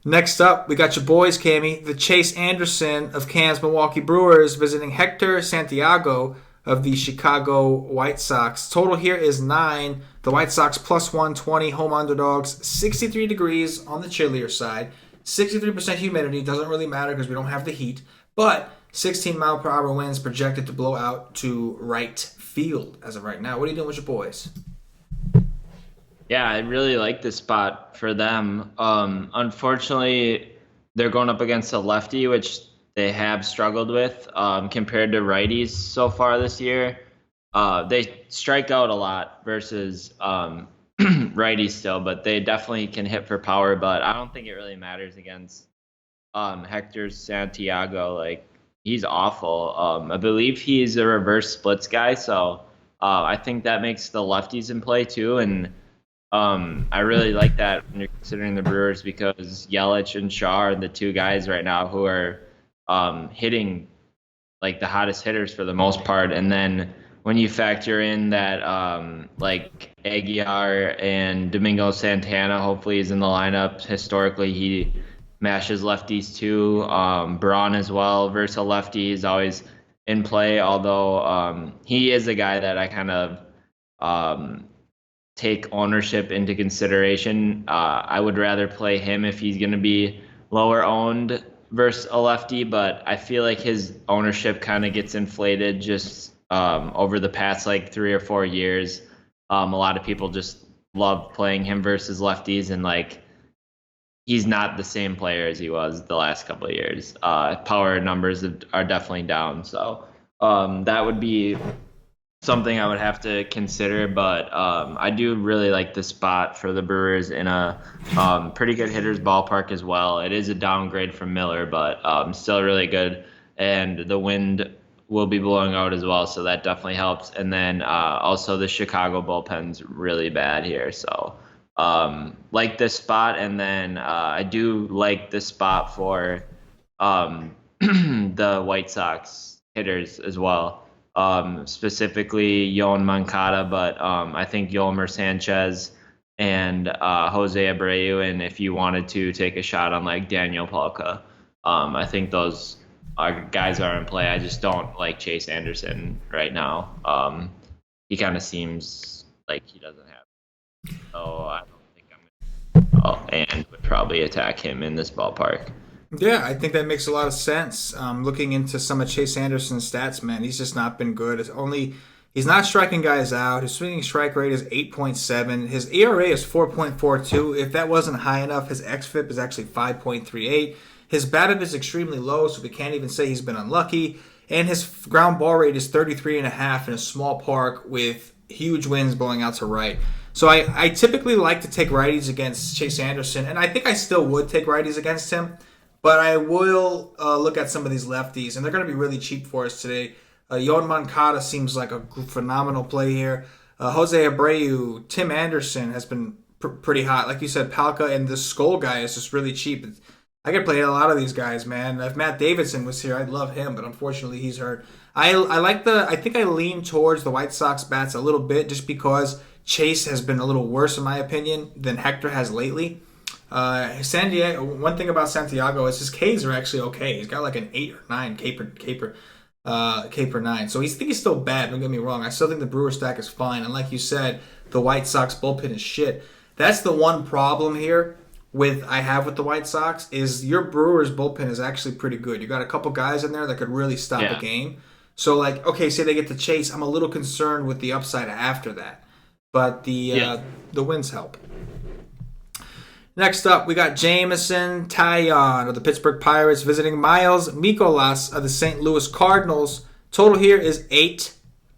Next up, we got your boys, Cammy, the Chase Anderson of Cam's Milwaukee Brewers visiting Hector Santiago of the Chicago White Sox. Total here is 9. The White Sox plus 120, home underdogs, 63 degrees on the chillier side. 63% humidity, doesn't really matter because we don't have the heat, but 16 mile per hour winds projected to blow out to right field as of right now. What are you doing with your boys? Yeah, I really like this spot for them. Unfortunately, they're going up against a lefty, which they have struggled with compared to righties so far this year. They strike out a lot versus righties still, but they definitely can hit for power. But I don't think it really matters against Hector Santiago. Like, he's awful. I believe he's a reverse splits guy, so I think that makes the lefties in play too. And I really like that when you're considering the Brewers because Yelich and Shaw are the 2 guys right now who are hitting like the hottest hitters for the most part. And then when you factor in that like Aguilar and Domingo Santana hopefully is in the lineup. Historically, he mashes lefties too. Braun as well versus a lefty is always in play, although he is a guy that I kind of take ownership into consideration. I would rather play him if he's going to be lower owned versus a lefty, but I feel like his ownership kind of gets inflated just over the past like 3 or 4 years. A lot of people just love playing him versus lefties, and like he's not the same player as he was the last couple of years. Power numbers are definitely down, so that would be something I would have to consider. But I do really like the spot for the Brewers in a pretty good hitter's ballpark as well. It is a downgrade from Miller, but still really good, and the wind will be blowing out as well, so that definitely helps. And then also the Chicago bullpen's really bad here, so like this spot. And then I do like this spot for the White Sox hitters as well, specifically Yoan Moncada, but I think Yolmer Sanchez and Jose Abreu, and if you wanted to take a shot on like Daniel Palka, I think those guys are in play. I just don't like Chase Anderson right now. He kind of seems like he doesn't have it. So I don't think I'm going to and would probably attack him in this ballpark. Yeah, I think that makes a lot of sense. Looking into some of Chase Anderson's stats, man, he's just not been good. He's not striking guys out. His swinging strike rate is 8.7. His ERA is 4.42. If that wasn't high enough, his xFIP is actually 5.38. His BABIP is extremely low, so we can't even say he's been unlucky. And his ground ball rate is 33.5 in a small park with huge winds blowing out to right. So I typically like to take righties against Chase Anderson, and I think I still would take righties against him. But I will look at some of these lefties, and they're going to be really cheap for us today. Yoan Moncada seems like a phenomenal play here. Jose Abreu, Tim Anderson has been pretty hot. Like you said, Palka and the Skull guy is just really cheap. I could play a lot of these guys, man. If Matt Davidson was here, I'd love him, but unfortunately he's hurt. I think I lean towards the White Sox bats a little bit just because Chase has been a little worse, in my opinion, than Hector has lately. San Diego. One thing about Santiago is his Ks are actually okay. He's got like an 8 or 9 K per 9. So I think he's still bad. Don't get me wrong. I still think the Brewer stack is fine. And like you said, the White Sox bullpen is shit. That's the one problem here with the White Sox is your Brewers bullpen is actually pretty good. You got a couple guys in there that could really stop a Yeah. game. So like, okay, say they get to Chase, I'm a little concerned with the upside after that, but Yeah. the wins help. Next up, we got Jameson Taillon of the Pittsburgh Pirates visiting Miles Mikolas of the St. Louis Cardinals. Total here is 8.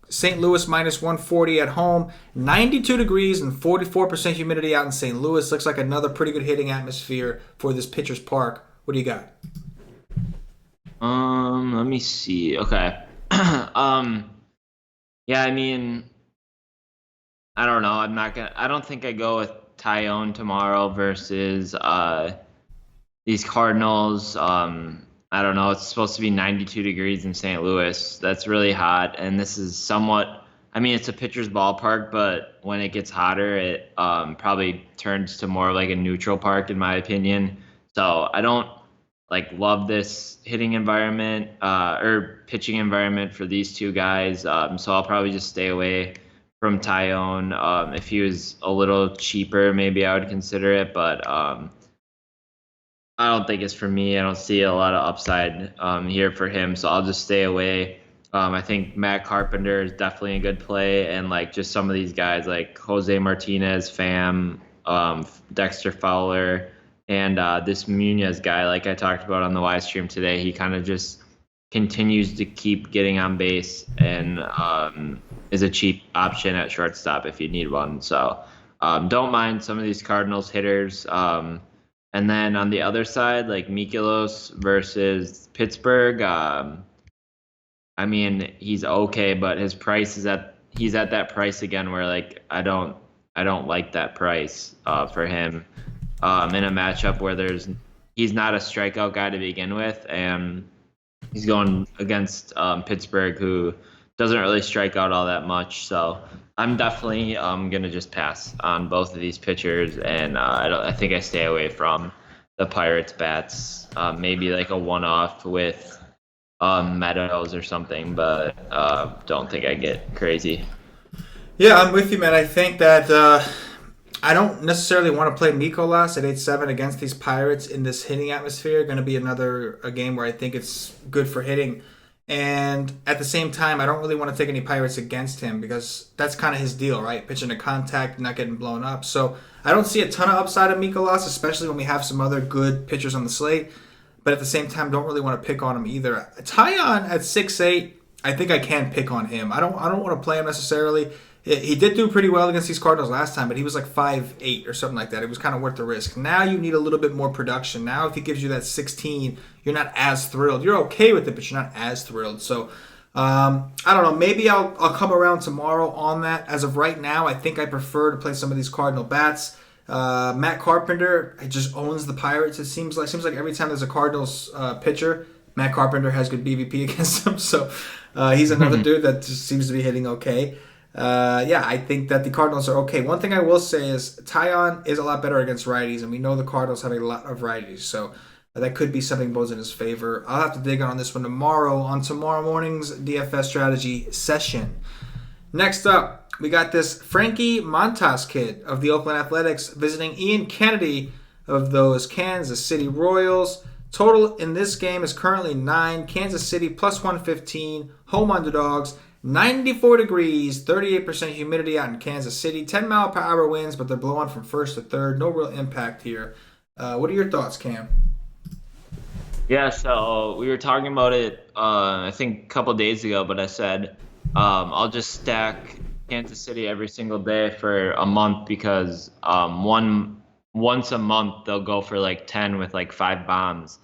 St. Louis minus 140 at home. 92 degrees and 44% humidity out in St. Louis. Looks like another pretty good hitting atmosphere for this pitcher's park. What do you got? Let me see. Okay. um, yeah, I mean, I don't know. I don't think I go with Tyone tomorrow versus these Cardinals. I don't know. It's supposed to be 92 degrees in St. Louis. That's really hot, and this is somewhat. I mean, it's a pitcher's ballpark, but when it gets hotter, it probably turns to more like a neutral park, in my opinion. So I don't like love this hitting environment or pitching environment for these two guys. So I'll probably just stay away from Tyone. If he was a little cheaper, maybe I would consider it, but I don't think it's for me. I don't see a lot of upside here for him, so I'll just stay away. I think Matt Carpenter is definitely a good play, and like just some of these guys like Jose Martinez, Pham, Dexter Fowler, and this Munez guy, like I talked about on the live stream today, he kind of just continues to keep getting on base and is a cheap option at shortstop if you need one. So don't mind some of these Cardinals hitters. And then on the other side, like Mikolas versus Pittsburgh, I mean he's okay, but his price is he's at that price again where like I don't like that price for him in a matchup where he's not a strikeout guy to begin with, and he's going against Pittsburgh, who doesn't really strike out all that much. So I'm definitely gonna just pass on both of these pitchers, and I think I stay away from the Pirates bats. Maybe like a one-off with Meadows or something, but don't think I get crazy. Yeah, I'm with you, man. I think that I don't necessarily want to play Mikolas at 8-7 against these Pirates in this hitting atmosphere. Going to be a game where I think it's good for hitting. And at the same time, I don't really want to take any Pirates against him because that's kind of his deal, right? Pitching to contact, not getting blown up. So I don't see a ton of upside of Mikolas, especially when we have some other good pitchers on the slate. But at the same time, don't really want to pick on him either. Taillon at 6'8", I think I can pick on him. I don't want to play him necessarily. He did do pretty well against these Cardinals last time, but he was like 5'8" or something like that. It was kind of worth the risk. Now you need a little bit more production. Now if he gives you that 16, you're not as thrilled. You're okay with it, but you're not as thrilled. So I don't know. Maybe I'll come around tomorrow on that. As of right now, I think I prefer to play some of these Cardinal bats. Matt Carpenter just owns the Pirates. It seems like every time there's a Cardinals pitcher, Matt Carpenter has good BVP against him. So he's another dude that just seems to be hitting okay. I think that the Cardinals are okay. One thing I will say is Taillon is a lot better against righties, and we know the Cardinals have a lot of righties, so that could be something goes in his favor. I'll have to dig on this one tomorrow on tomorrow morning's DFS strategy session. Next up, we got this Frankie Montas kid of the Oakland Athletics visiting Ian Kennedy of those Kansas City Royals. Total in this game is currently 9. Kansas City plus 115. Home underdogs. 94 degrees, 38% humidity out in Kansas City. 10-mile-per-hour winds, but they're blowing from first to third. No real impact here. What are your thoughts, Cam? Yeah, so we were talking about it, I think a couple days ago, but I said I'll just stack Kansas City every single day for a month because once a month they'll go for like 10 with like 5 bombs.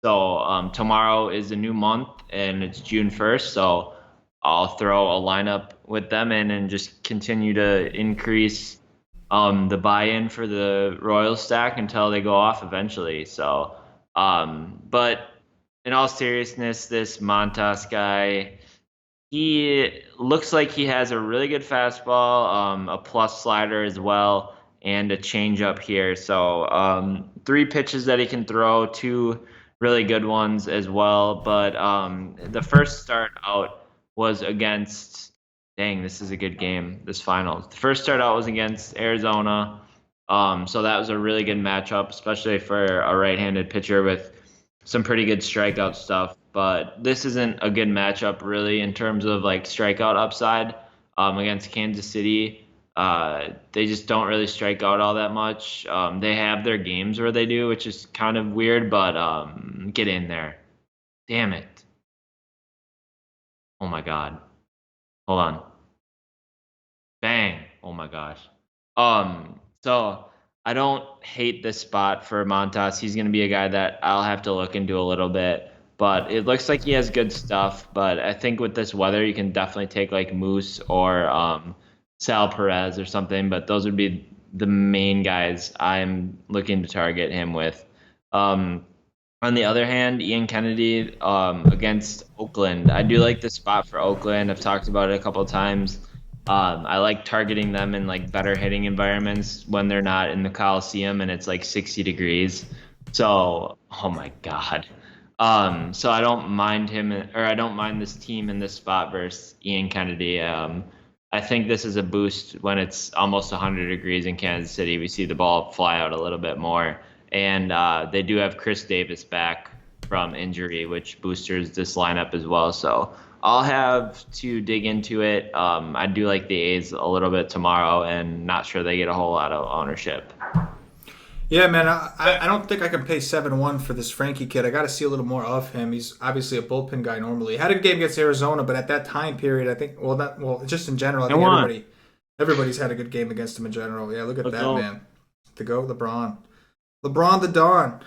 So tomorrow is a new month and it's June 1st, so I'll throw a lineup with them in and just continue to increase the buy-in for the Royal stack until they go off eventually. So, but in all seriousness, this Montas guy, he looks like he has a really good fastball, a plus slider as well, and a changeup here. So 3 pitches that he can throw, 2 really good ones as well. But the first start out was against, dang, this is a good game, this final. The first start out was against Arizona. So that was a really good matchup, especially for a right-handed pitcher with some pretty good strikeout stuff. But this isn't a good matchup really in terms of like strikeout upside against Kansas City. They just don't really strike out all that much. They have their games where they do, which is kind of weird, but get in there. Damn it. Oh my God. Hold on. Bang. Oh my gosh. So I don't hate this spot for Montas. He's going to be a guy that I'll have to look into a little bit, but it looks like he has good stuff. But I think with this weather, you can definitely take like Moose or Sal Perez or something. But those would be the main guys I'm looking to target him with. Um, on the other hand, Ian Kennedy against Oakland. I do like the spot for Oakland. I've talked about it a couple of times. I like targeting them in like better hitting environments when they're not in the Coliseum and it's like 60 degrees. So, oh my God. So I don't mind him, or I don't mind this team in this spot versus Ian Kennedy. I think this is a boost when it's almost 100 degrees in Kansas City. We see the ball fly out a little bit more. And they do have Chris Davis back from injury, which boosters this lineup as well. So I'll have to dig into it. I do like the A's a little bit tomorrow, and not sure they get a whole lot of ownership. Yeah, man, I don't think I can pay 7-1 for this Frankie kid. I got to see a little more of him. He's obviously a bullpen guy normally. Had a good game against Arizona, but at that time period, I think, just in general, I think everybody's had a good game against him in general. Yeah, look at that, man. The GOAT, LeBron. LeBron the Dawn.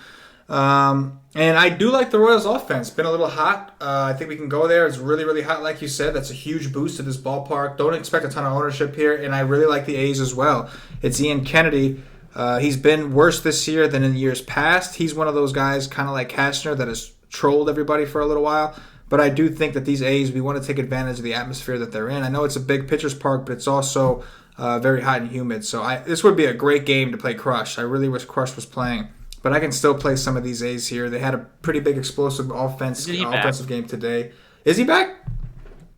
And I do like the Royals offense. Been a little hot. I think we can go there. It's really, really hot, like you said. That's a huge boost to this ballpark. Don't expect a ton of ownership here. And I really like the A's as well. It's Ian Kennedy. He's been worse this year than in years past. He's one of those guys, kind of like Cashner, that has trolled everybody for a little while. But I do think that these A's, we want to take advantage of the atmosphere that they're in. I know it's a big pitcher's park, but it's also very hot and humid. So this would be a great game to play Crush. I really wish Crush was playing. But I can still play some of these A's here. They had a pretty big explosive offensive game today. Is he back?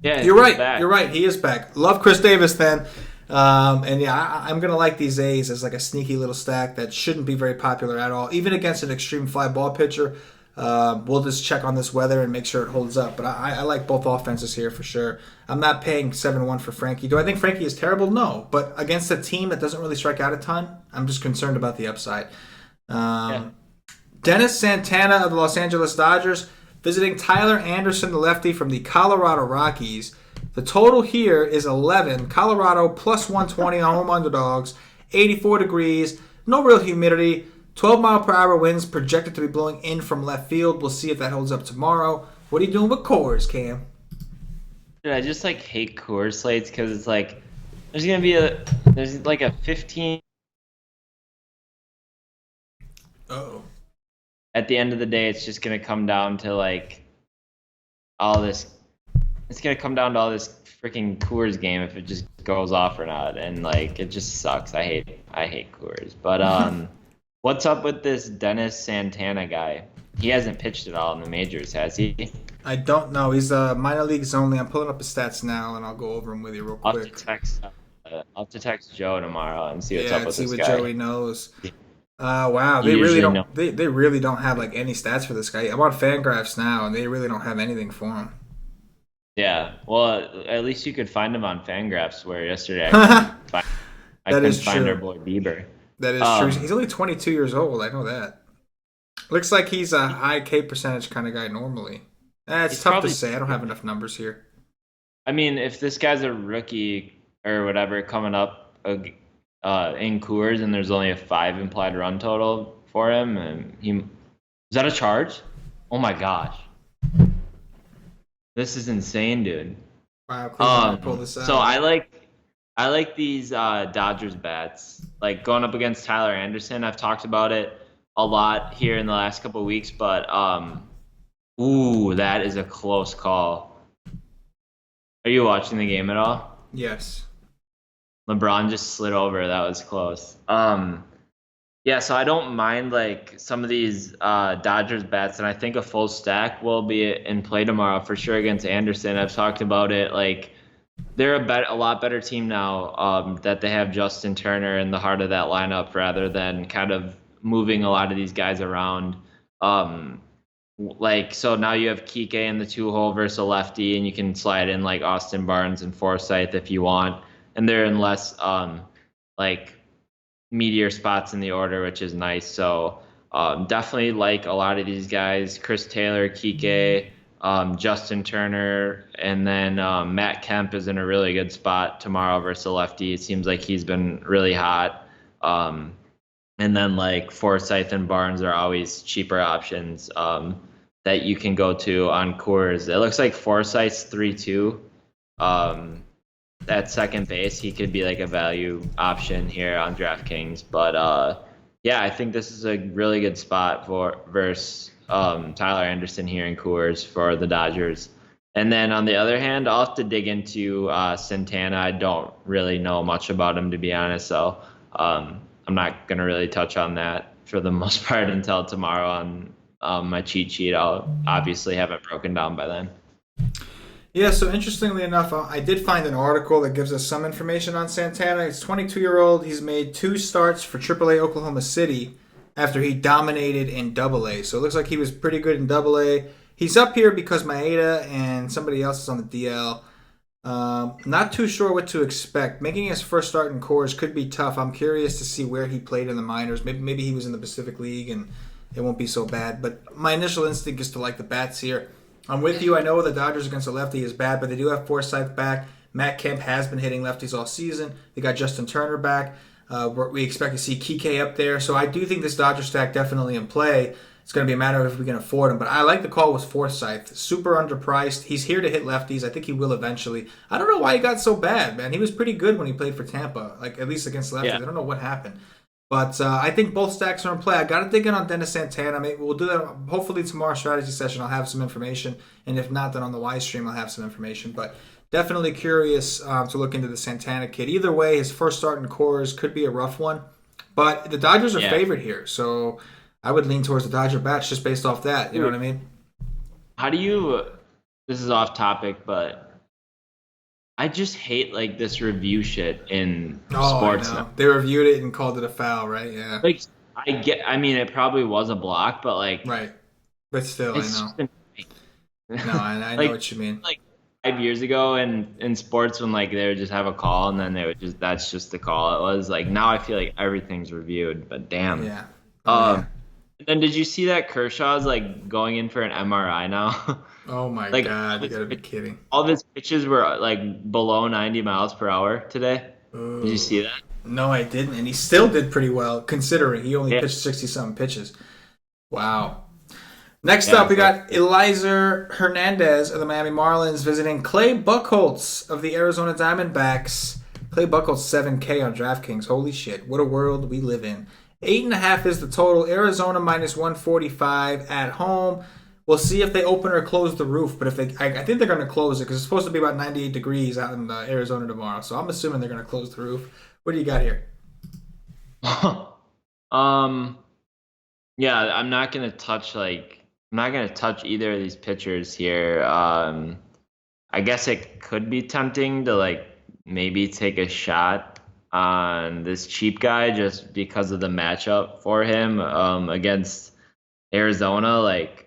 Yeah, you're right. Back. You're right. He is back. Love Chris Davis then. And yeah, I'm going to like these A's as like a sneaky little stack that shouldn't be very popular at all. Even against an extreme fly ball pitcher, we'll just check on this weather and make sure it holds up. But I like both offenses here for sure. I'm not paying 7-1 for Frankie. Do I think Frankie is terrible? No. But against a team that doesn't really strike out a ton, I'm just concerned about the upside. Dennis Santana of the Los Angeles Dodgers visiting Tyler Anderson, the lefty from the Colorado Rockies. The total here is 11. Colorado plus 120 on home underdogs. 84 degrees. No real humidity. 12-mile-per-hour winds projected to be blowing in from left field. We'll see if that holds up tomorrow. What are you doing with Coors, Cam? Dude, I just like hate Coors slates because it's like there's like a 15. Uh-oh. At the end of the day, it's just gonna come down to like all this. It's gonna come down to all this freaking Coors game if it just goes off or not, and like it just sucks. I hate Coors. But what's up with this Dennis Santana guy? He hasn't pitched at all in the majors, has he? I don't know. He's minor leagues only. I'm pulling up his stats now, and I'll go over them with you real quick. I'll have to text Joe tomorrow and see what's up with this guy. See what Joey knows. Wow, they really don't. They really don't have like any stats for this guy. I'm on FanGraphs now, and they really don't have anything for him. Yeah, well, at least you could find him on FanGraphs. Where yesterday I couldn't find our boy Bieber. That is true. He's only 22 years old. I know that. Looks like he's a high K percentage kind of guy normally. It's tough to say. I don't have enough numbers here. I mean, if this guy's a rookie or whatever coming up in Coors and there's only a 5 implied run total for him, and is that a charge? Oh my gosh. This is insane, dude. Wow, pull this out. So I like these Dodgers bats. Like going up against Tyler Anderson. I've talked about it a lot here in the last couple of weeks, but that is a close call. Are you watching the game at all? Yes. LeBron just slid over. That was close. Yeah, so I don't mind like some of these Dodgers bats, and I think a full stack will be in play tomorrow for sure against Anderson. I've talked about it. Like they're a lot better team now that they have Justin Turner in the heart of that lineup rather than kind of moving a lot of these guys around. Um, so now you have Kike in the 2 hole versus a lefty, and you can slide in like Austin Barnes and Forsythe if you want, and they're in less like meteor spots in the order, which is nice. So definitely like a lot of these guys: Chris Taylor, Kike, Justin Turner, and then Matt Kemp is in a really good spot tomorrow versus a lefty. It seems like he's been really hot. And then like Forsythe and Barnes are always cheaper options that you can go to on Coors. It looks like Forsythe's 3-2. At second base, he could be like a value option here on DraftKings. But yeah, I think this is a really good spot for versus Tyler Anderson here in Coors for the Dodgers. And then on the other hand, I'll have to dig into Santana. I don't really know much about him, to be honest. So I'm not going to really touch on that for the most part until tomorrow on my cheat sheet. I'll obviously have it broken down by then. Yeah, so interestingly enough, I did find an article that gives us some information on Santana. He's 22-year-old. He's made 2 starts for AAA Oklahoma City after he dominated in AA. So it looks like he was pretty good in AA. He's up here because Maeda and somebody else is on the DL. Not too sure what to expect. Making his first start in Coors could be tough. I'm curious to see where he played in the minors. Maybe he was in the Pacific League and it won't be so bad. But my initial instinct is to like the bats here. I'm with you. I know the Dodgers against a lefty is bad, but they do have Forsythe back. Matt Kemp has been hitting lefties all season. They got Justin Turner back. We expect to see Kike up there. So I do think this Dodger stack definitely in play. It's going to be a matter of if we can afford him. But I like the call with Forsythe. Super underpriced. He's here to hit lefties. I think he will eventually. I don't know why he got so bad, man. He was pretty good when he played for Tampa, like at least against lefties. Yeah. I don't know what happened. But I think both stacks are in play. I got to dig in on Dennis Santana. Maybe we'll do that hopefully tomorrow's strategy session. I'll have some information. And if not, then on the Y stream, I'll have some information. But definitely curious to look into the Santana kid. Either way, his first start in Coors could be a rough one. But the Dodgers are favored here. So I would lean towards the Dodger bats just based off that. You know what I mean? How do you – this is off topic, but – I just hate like this review shit in sports. Now. They reviewed it and called it a foul, right? Yeah. Like I mean, it probably was a block, but like. Right. But still, I know. No, I know what you mean. Like 5 years ago in sports when like they would just have a call and then they would just that's just the call it was. Like now I feel like everything's reviewed, but damn. Yeah. Yeah. Then did you see that Kershaw's like going in for an MRI now? Oh my God! You gotta be kidding! All of his pitches were like below 90 miles per hour today. Ooh. Did you see that? No, I didn't, and he still did pretty well considering he only pitched 60-something pitches. Wow. Next up, we got Eliezer Hernandez of the Miami Marlins visiting Clay Buchholz of the Arizona Diamondbacks. Clay Buchholz 7K on DraftKings. Holy shit! What a world we live in. 8.5 is the total. Arizona minus 145 at home. We'll see if they open or close the roof, but if I think they're going to close it because it's supposed to be about 98 degrees out in Arizona tomorrow. So I'm assuming they're going to close the roof. What do you got here? Yeah, I'm not going to touch either of these pitchers here. I guess it could be tempting to like maybe take a shot on this cheap guy just because of the matchup for him against Arizona. Like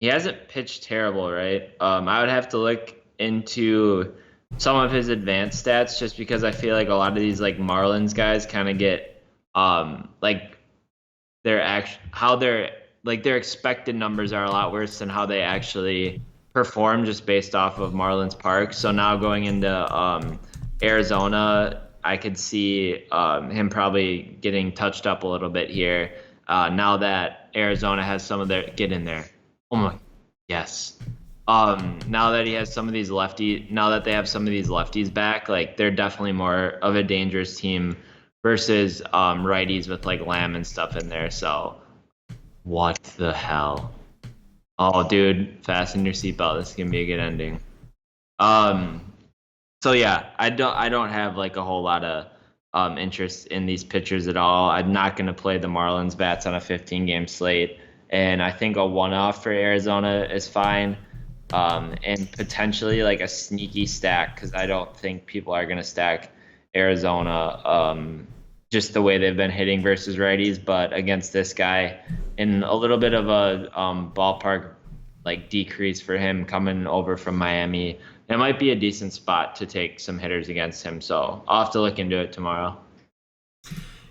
he hasn't pitched terrible, right? I would have to look into some of his advanced stats just because I feel like a lot of these like Marlins guys kind of get like their expected numbers are a lot worse than how they actually perform just based off of Marlins Park. So now going into Arizona, I could see him probably getting touched up a little bit here now that Arizona has some of their get in there. Oh my, yes. Now that he has some of these now that they have some of these lefties back, like they're definitely more of a dangerous team versus righties with like Lamb and stuff in there. So, what the hell? Oh, dude, fasten your seatbelt. This is gonna be a good ending. So yeah, I don't have like a whole lot of interest in these pitchers at all. I'm not gonna play the Marlins bats on a 15-game slate. And I think a one-off for Arizona is fine. and potentially like a sneaky stack because I don't think people are going to stack Arizona just the way they've been hitting versus righties, but against this guy in a little bit of a ballpark like decrease for him coming over from Miami. It might be a decent spot to take some hitters against him, so I'll have to look into it tomorrow.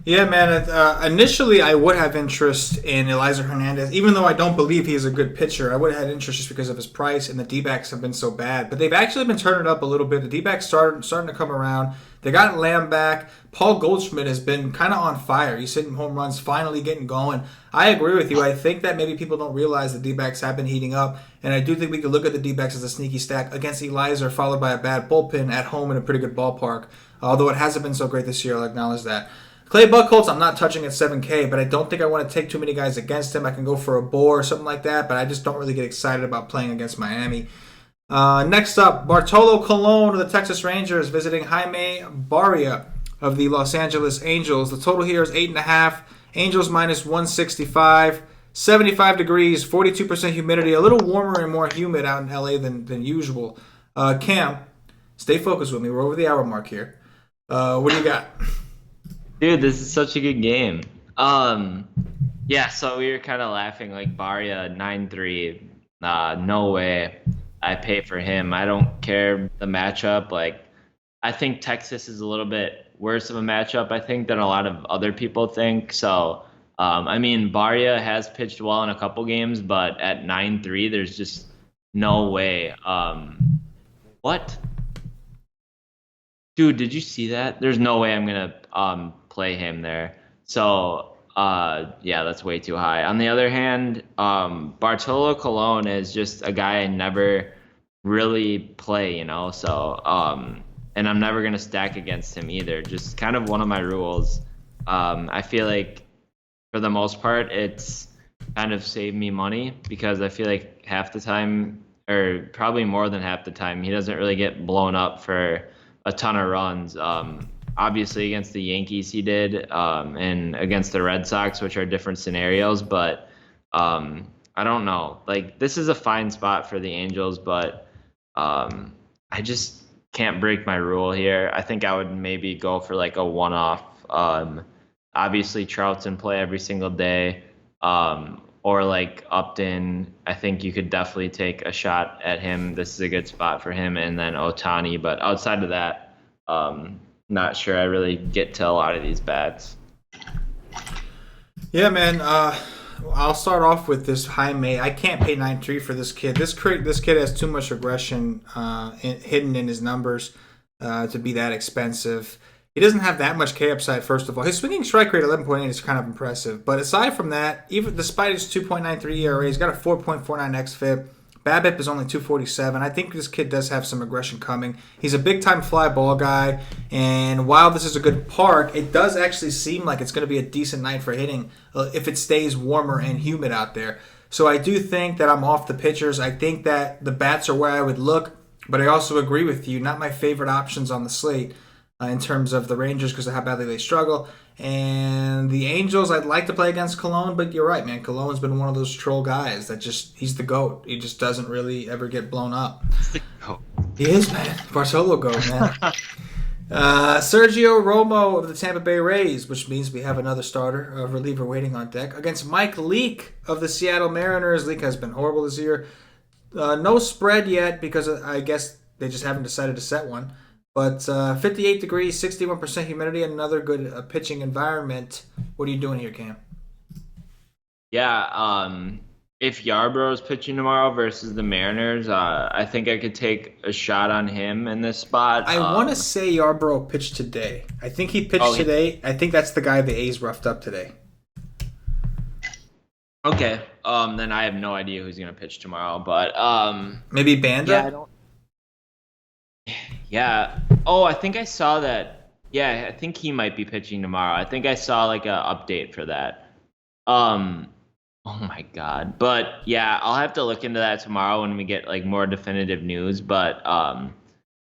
Yeah, man. Initially, I would have interest in Eliza Hernandez, even though I don't believe he is a good pitcher. I would have had interest just because of his price, and the D-backs have been so bad. But they've actually been turning it up a little bit. The D-backs starting to come around. They got Lamb back. Paul Goldschmidt has been kind of on fire. He's hitting home runs, finally getting going. I agree with you. I think that maybe people don't realize the D-backs have been heating up, and I do think we could look at the D-backs as a sneaky stack against Eliza, followed by a bad bullpen at home in a pretty good ballpark. Although it hasn't been so great this year, I'll acknowledge that. Clay Buchholz, I'm not touching at 7K, but I don't think I want to take too many guys against him. I can go for a Bohr or something like that, but I just don't really get excited about playing against Miami. Next up, Bartolo Colon of the Texas Rangers visiting Jaime Barria of the Los Angeles Angels. The total here is 8.5. Angels minus 165. 75 degrees, 42% humidity. A little warmer and more humid out in LA than usual. Cam, stay focused with me. We're over the hour mark here. What do you got? Dude, this is such a good game. Yeah, so we were kind of laughing like Barria 9-3. No way I pay for him. I don't care the matchup. Like, I think Texas is a little bit worse of a matchup, I think, than a lot of other people think. So, I mean, Barria has pitched well in a couple games, but at 9-3, there's just no way. What? Dude, did you see that? There's no way I'm gonna play him there. So yeah, that's way too high. On the other hand, Bartolo Colon is just a guy I never really play, you know. So and I'm never gonna stack against him either. Just kind of one of my rules. I feel like for the most part, it's kind of saved me money because I feel like half the time, or probably more than half the time, he doesn't really get blown up for a ton of runs. Obviously, against the Yankees, he did, and against the Red Sox, which are different scenarios. But I don't know. Like, this is a fine spot for the Angels, but I just can't break my rule here. I think I would maybe go for like a one-off. Obviously, Trout's in play every single day. Or like Upton, I think you could definitely take a shot at him. This is a good spot for him, and then Otani. But outside of that, not sure I really get to a lot of these bats. Yeah, man. I'll start off with this Jaime. I can't pay 9.3 for this kid. This kid has too much aggression hidden in his numbers to be that expensive. He doesn't have that much K upside, first of all. His swinging strike rate, 11.8, is kind of impressive. But aside from that, even despite his 2.93 ERA, he's got a 4.49 xFIP. BABIP is only 247. I think this kid does have some aggression coming. He's a big-time fly ball guy. And while this is a good park, it does actually seem like it's going to be a decent night for hitting if it stays warmer and humid out there. So I do think that I'm off the pitchers. I think that the bats are where I would look. But I also agree with you. Not my favorite options on the slate. In terms of the Rangers because of how badly they struggle. And the Angels, I'd like to play against Cologne, but you're right, man. Cologne's been one of those troll guys that he's the GOAT. He just doesn't really ever get blown up. He is, man. Bartolo GOAT, man. Sergio Romo of the Tampa Bay Rays, which means we have another starter, a reliever waiting on deck, against Mike Leake of the Seattle Mariners. Leake has been horrible this year. No spread yet because I guess they just haven't decided to set one. But 58 degrees, 61% humidity, another good pitching environment. What are you doing here, Cam? Yeah, if Yarborough's pitching tomorrow versus the Mariners, I think I could take a shot on him in this spot. I want to say Yarbrough pitched today. I think he pitched today. I think that's the guy the A's roughed up today. Okay, then I have no idea who's going to pitch tomorrow. But maybe Banda? Yeah, I don't... Yeah. Oh, I think I saw that. Yeah, I think he might be pitching tomorrow. I think I saw like a update for that. Oh my God. But yeah, I'll have to look into that tomorrow when we get like more definitive news. But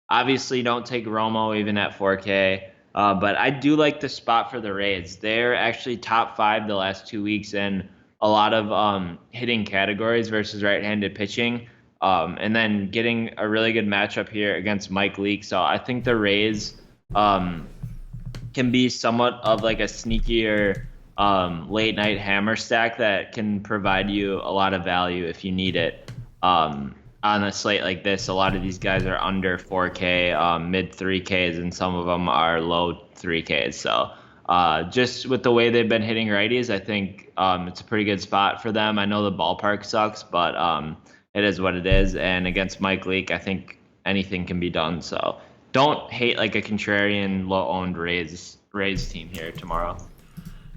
obviously don't take Romo even at 4K. But I do like the spot for the Rays. They're actually top 5 the last 2 weeks in a lot of hitting categories versus right-handed pitching. And then getting a really good matchup here against Mike Leake. So I think the Rays can be somewhat of like a sneakier late night hammer stack that can provide you a lot of value if you need it. On a slate like this, a lot of these guys are under 4K, mid 3Ks, and some of them are low 3Ks. So just with the way they've been hitting righties, I think it's a pretty good spot for them. I know the ballpark sucks, but it is what it is. And against Mike Leake, I think anything can be done. So don't hate like a contrarian, low-owned Rays team here tomorrow.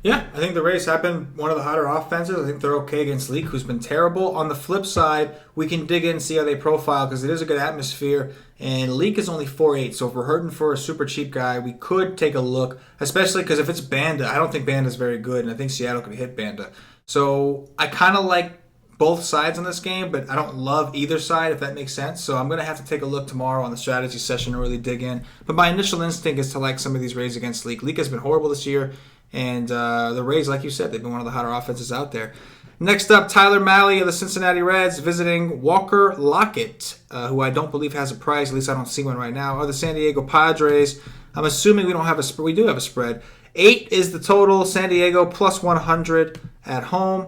Yeah, I think the Rays have been one of the hotter offenses. I think they're okay against Leak, who's been terrible. On the flip side, we can dig in and see how they profile because it is a good atmosphere. And Leak is only 4.8, so if we're hurting for a super cheap guy, we could take a look, especially because if it's Banda, I don't think Banda's very good, and I think Seattle could hit Banda. So I kind of like both sides in this game, but I don't love either side, if that makes sense. So I'm going to have to take a look tomorrow on the strategy session and really dig in. But my initial instinct is to like some of these Rays against Leak. Leak has been horrible this year. And the Rays, like you said, they've been one of the hotter offenses out there. Next up, Tyler Mahle of the Cincinnati Reds visiting Walker Lockett, who I don't believe has a price. At least I don't see one right now. Or the San Diego Padres. I'm assuming we don't have a spread. We do have a spread. 8 is the total. San Diego plus 100 at home.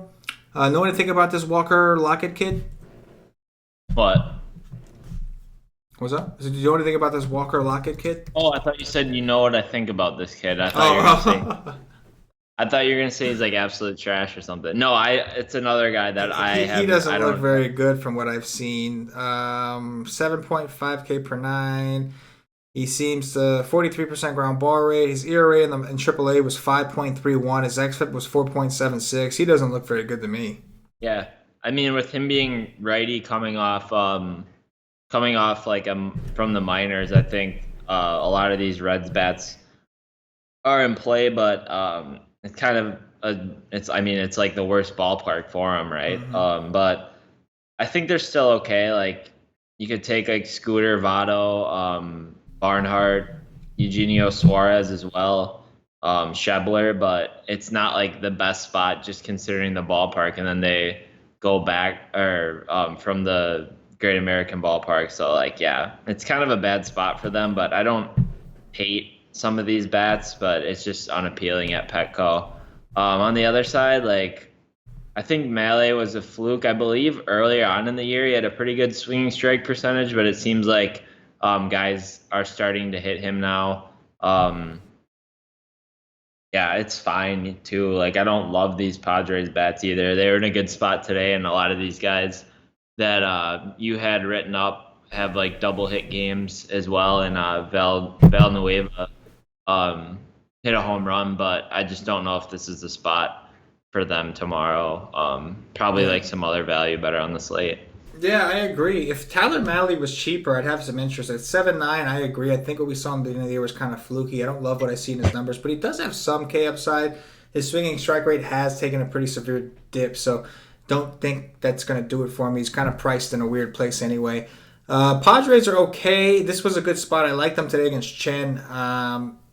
Know anything about this Walker Lockett kid? What? What's up? Did you know anything about this Walker Lockett kid? Oh, I thought you said you know what I think about this kid. I thought you were going to say... I thought you were gonna say he's like absolute trash or something. No, it's another guy that he doesn't look very good from what I've seen. 7.5K per 9. He seems to 43% ground ball rate. His ERA in AAA was 5.31. His xFIP was 4.76. He doesn't look very good to me. Yeah, I mean with him being righty coming off like from the minors, I think a lot of these Reds bats are in play, but it's kind of it's like the worst ballpark for him, right? Mm-hmm. But I think they're still okay. Like you could take like Scooter, Votto, Barnhart, Eugenio Suarez as well, Schebler, but it's not like the best spot just considering the ballpark. And then they go back or from the Great American Ballpark. So like, yeah, it's kind of a bad spot for them, but I don't hate some of these bats, but it's just unappealing at Petco. On the other side, like I think Mahle was a fluke. I believe earlier on in the year he had a pretty good swinging strike percentage, but it seems like guys are starting to hit him now. Yeah, it's fine too. Like I don't love these Padres bats either. They were in a good spot today, and a lot of these guys that you had written up have like double hit games as well, and Villanueva hit a home run, but I just don't know if this is the spot for them tomorrow. Probably like some other value better on the slate. Yeah, I agree. If Tyler Mahle was cheaper, I'd have some interest. At 7.9, I agree. I think what we saw in the beginning of the year was kind of fluky. I don't love what I see in his numbers, but he does have some K upside. His swinging strike rate has taken a pretty severe dip, so don't think that's going to do it for me. He's kind of priced in a weird place anyway. Padres are okay. This was a good spot. I like them today against Chen.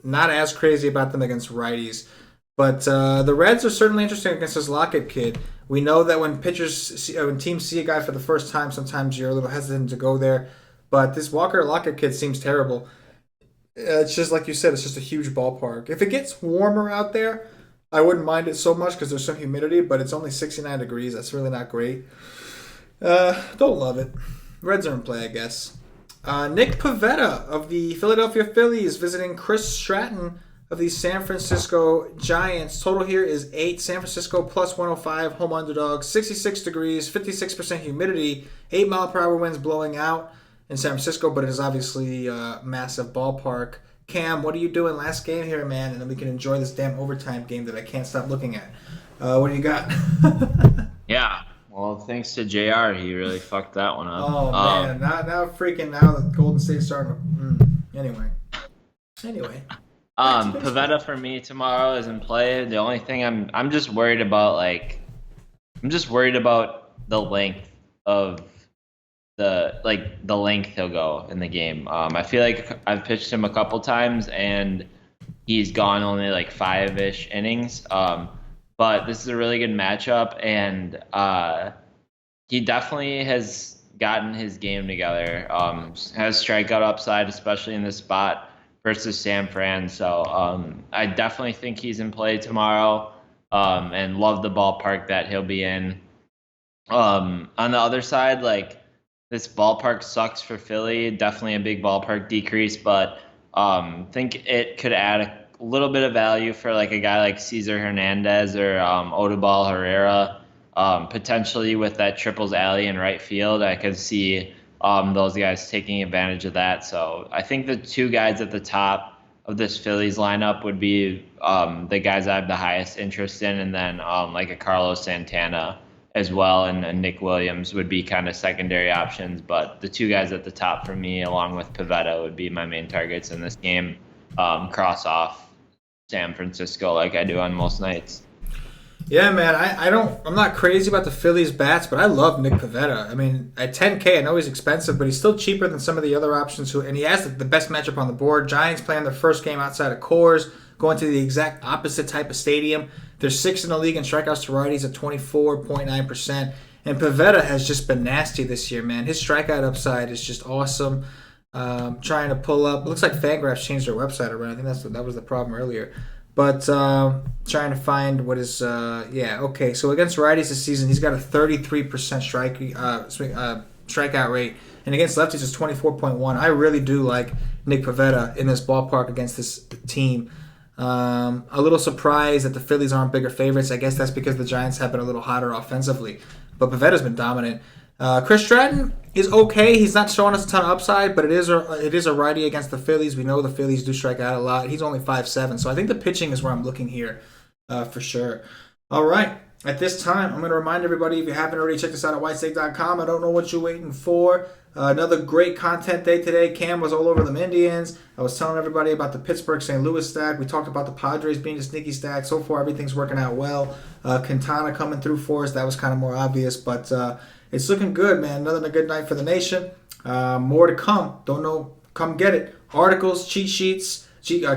Not as crazy about them against righties. But the Reds are certainly interesting against this Lockett kid. We know that when teams see a guy for the first time, sometimes you're a little hesitant to go there. But this Walker Lockett kid seems terrible. It's just like you said, it's just a huge ballpark. If it gets warmer out there, I wouldn't mind it so much because there's some humidity, but it's only 69 degrees. That's really not great. Don't love it. Reds are in play, I guess. Nick Pivetta of the Philadelphia Phillies visiting Chris Stratton of the San Francisco Giants. Total here is 8. San Francisco plus 105, home underdog, 66 degrees, 56% humidity, 8-mile-per-hour winds blowing out in San Francisco, but it is obviously a massive ballpark. Cam, what are you doing last game here, man? And then we can enjoy this damn overtime game that I can't stop looking at. What do you got? Yeah. Well, thanks to JR, he really fucked that one up. Oh, man. Now the Golden State's starting to... Anyway. Pivetta for me tomorrow is in play. The only thing I'm just worried about, the length of the length he'll go in the game. I feel like I've pitched him a couple times and he's gone only like 5-ish innings. But this is a really good matchup, and he definitely has gotten his game together. Has strikeout upside, especially in this spot versus San Fran. So I definitely think he's in play tomorrow, and love the ballpark that he'll be in. On the other side, like this ballpark sucks for Philly. Definitely a big ballpark decrease, but think it could add a little bit of value for like a guy like Cesar Hernandez or Odubel Herrera. Potentially with that triples alley in right field, I could see those guys taking advantage of that. So I think the two guys at the top of this Phillies lineup would be the guys I have the highest interest in, and then like a Carlos Santana as well, and Nick Williams would be kind of secondary options. But the two guys at the top for me, along with Pivetta, would be my main targets in this game. Cross off San Francisco like I do on most nights. Yeah, man, I'm not crazy about the Phillies bats, but I love Nick Pivetta. I mean, at 10K, I know he's expensive, but he's still cheaper than some of the other options. And he has the best matchup on the board. Giants playing their first game outside of Coors, going to the exact opposite type of stadium. They're sixth in the league in strikeouts to righties at 24.9%. And Pivetta has just been nasty this year, man. His strikeout upside is just awesome. Trying to pull up. It looks like FanGraphs changed their website around. I think that was the problem earlier. But trying to find what is okay. So against righties this season, he's got a 33% strikeout rate, and against lefties it's 24.1. I really do like Nick Pivetta in this ballpark against this team. A little surprised that the Phillies aren't bigger favorites. I guess that's because the Giants have been a little hotter offensively, but Pivetta's been dominant. Chris Stratton is okay. He's not showing us a ton of upside, but it is a righty against the Phillies. We know the Phillies do strike out a lot. He's only 5'7", so I think the pitching is where I'm looking here for sure. All right. At this time, I'm going to remind everybody, if you haven't already, check us out at whitestake.com. I don't know what you're waiting for. Another great content day today. Cam was all over them Indians. I was telling everybody about the Pittsburgh-St. Louis stack. We talked about the Padres being a sneaky stack. So far, everything's working out well. Quintana coming through for us. That was kind of more obvious, but it's looking good, man. Another good night for the nation. More to come. Don't know. Come get it. Articles, cheat sheets,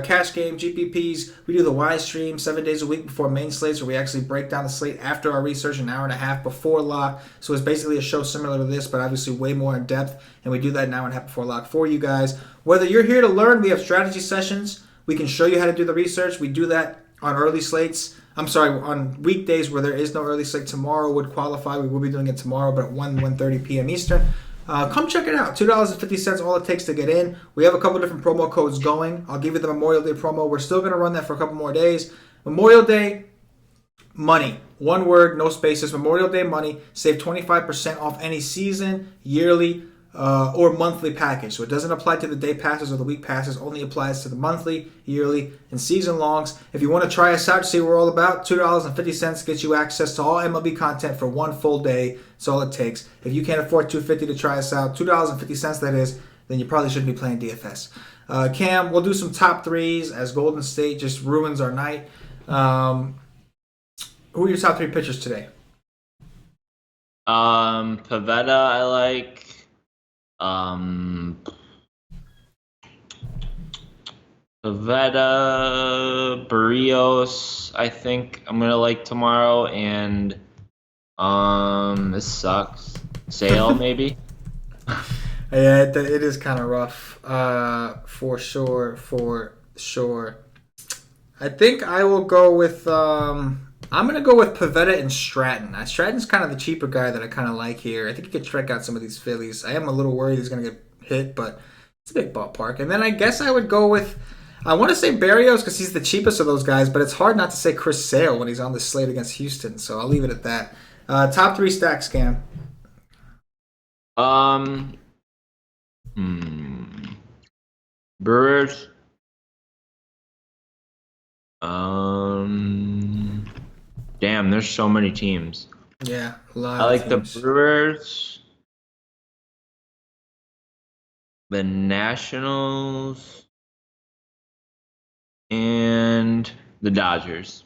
cash game, GPPs. We do the Y stream 7 days a week before main slates, where we actually break down the slate after our research an hour and a half before lock. So it's basically a show similar to this, but obviously way more in depth. And we do that an hour and a half before lock for you guys. Whether you're here to learn, we have strategy sessions. We can show you how to do the research. We do that on early slates. On weekdays where there is no early slate. Tomorrow would qualify. We will be doing it tomorrow, but at 1:30 p.m. Eastern. Come check it out. $2.50, all it takes to get in. We have a couple different promo codes going. I'll give you the Memorial Day promo. We're still going to run that for a couple more days. Memorial Day money. One word, no spaces. Memorial Day money. Save 25% off any season, yearly, or monthly package. So it doesn't apply to the day passes or the week passes. Only applies to the monthly, yearly, and season longs. If you want to try us out, see what we're all about, $2.50 gets you access to all MLB content for one full day. That's all it takes. If you can't afford $2.50 to try us out, $2.50 that is, then you probably shouldn't be playing DFS. Cam, we'll do some top threes as Golden State just ruins our night. Who are your top three pitchers today? Pivetta, I like. Pivetta, Barrios, I think I'm gonna like tomorrow, and this sucks. Sale maybe. Yeah, it is kind of rough. For sure. I think I will go with. I'm going to go with Pivetta and Stratton. Stratton's kind of the cheaper guy that I kind of like here. I think he could strike out some of these Phillies. I am a little worried he's going to get hit, but it's a big ballpark. And then I guess I would go with, I want to say Barrios because he's the cheapest of those guys, but it's hard not to say Chris Sale when he's on the slate against Houston, so I'll leave it at that. Top three stacks, Cam. Brewers. Damn, there's so many teams. Yeah, a lot I like of teams. the Brewers, the Nationals, and the Dodgers.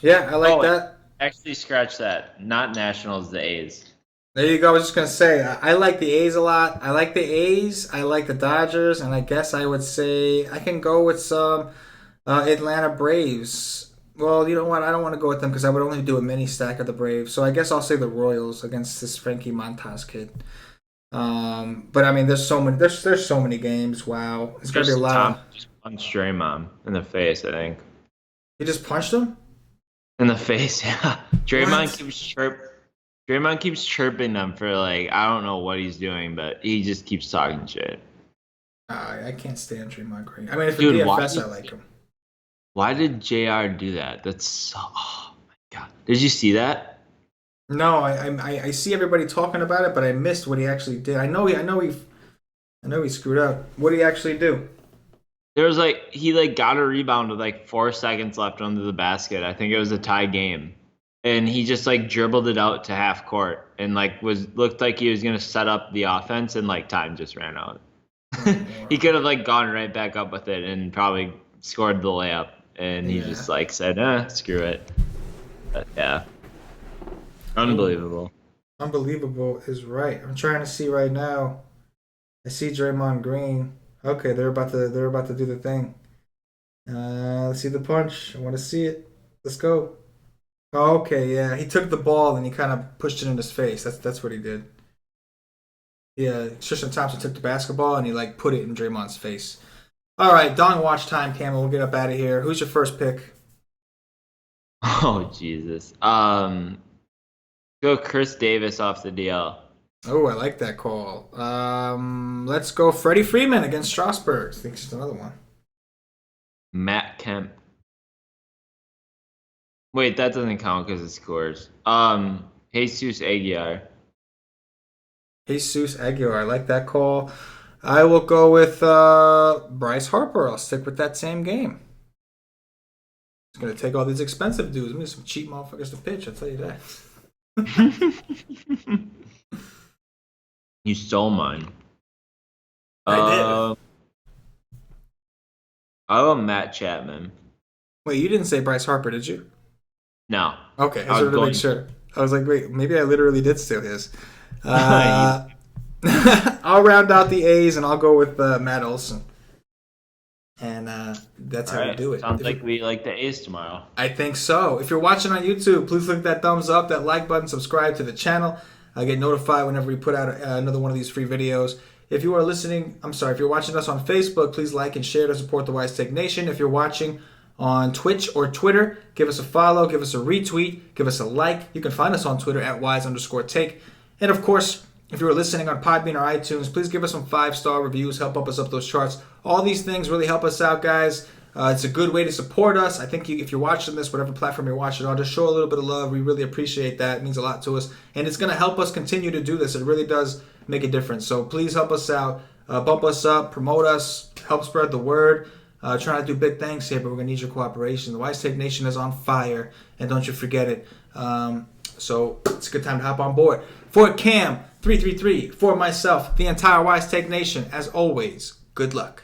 Yeah, I like that. Actually, scratch that. Not Nationals, the A's. There you go. I was just going to say, I like the A's a lot. I like the A's. I like the Dodgers. And I guess I would say I can go with some Atlanta Braves. Well, you know what? I don't want to go with them because I would only do a mini stack of the Braves. So I guess I'll say the Royals against this Frankie Montas kid. But I mean, there's so many. There's so many games. Wow, it's gonna be a Tristan lot of. Thompson just punched Draymond in the face, I think. He just punched him. In the face, yeah. What? Draymond keeps chirping them for like I don't know what he's doing, but he just keeps talking shit. I can't stand Draymond Green. I mean, for Dude, DFS, I like him. why did JR do that? That's so, oh my god. Did you see that? No, I see everybody talking about it, but I missed what he actually did. I know he screwed up. What did he actually do? There was like he like got a rebound with like 4 seconds left under the basket. I think it was a tie game. And he just like dribbled it out to half court and like was looked like he was gonna set up the offense and like time just ran out. He could have like gone right back up with it and probably scored the layup. And he just like said, screw it. But, yeah. Unbelievable. Unbelievable is right. I'm trying to see right now. I see Draymond Green. Okay, they're about to do the thing. Let's see the punch. I want to see it. Let's go. Oh, okay, yeah. He took the ball and he kind of pushed it in his face. That's what he did. Yeah, Tristan Thompson took the basketball and he like put it in Draymond's face. All right, Dong watch time, Cam. We'll get up out of here. Who's your first pick? Oh Jesus. Go Chris Davis off the DL. Oh, I like that call. Let's go Freddie Freeman against Strasburg. I think it's just another one. Matt Kemp. Wait, that doesn't count because it scores. Jesus Aguilar. Jesus Aguilar. I like that call. I will go with Bryce Harper. I'll stick with that same game. It's going to take all these expensive dudes. We need some cheap motherfuckers to pitch, I'll tell you that. You stole mine. I did. I'll go Matt Chapman. Wait, you didn't say Bryce Harper, did you? No. Okay, I just wanted to make sure. I was like, wait, maybe I literally did steal his. I'll round out the A's and I'll go with Matt Olson. And that's how we do it. Sounds like we like the A's tomorrow. I think so. If you're watching on YouTube, please click that thumbs up, that like button, subscribe to the channel. I get notified whenever we put out another one of these free videos. If you are if you're watching us on Facebook, please like and share to support the Wise Take Nation. If you're watching on Twitch or Twitter, give us a follow, give us a retweet, give us a like. You can find us on Twitter at @wise_take. And of course, if you are listening on Podbean or iTunes, please give us some 5-star reviews, help us up those charts. All these things really help us out, guys. It's a good way to support us. I think if you're watching this, whatever platform you're watching on, just show a little bit of love. We really appreciate that. It means a lot to us. And it's going to help us continue to do this. It really does make a difference. So please help us out. Bump us up, promote us, help spread the word. Trying to do big things here, but we're going to need your cooperation. The Wise Take Nation is on fire, and don't you forget it. So it's a good time to hop on board. For CamG333, for myself, the entire Wise Take Nation, as always, good luck.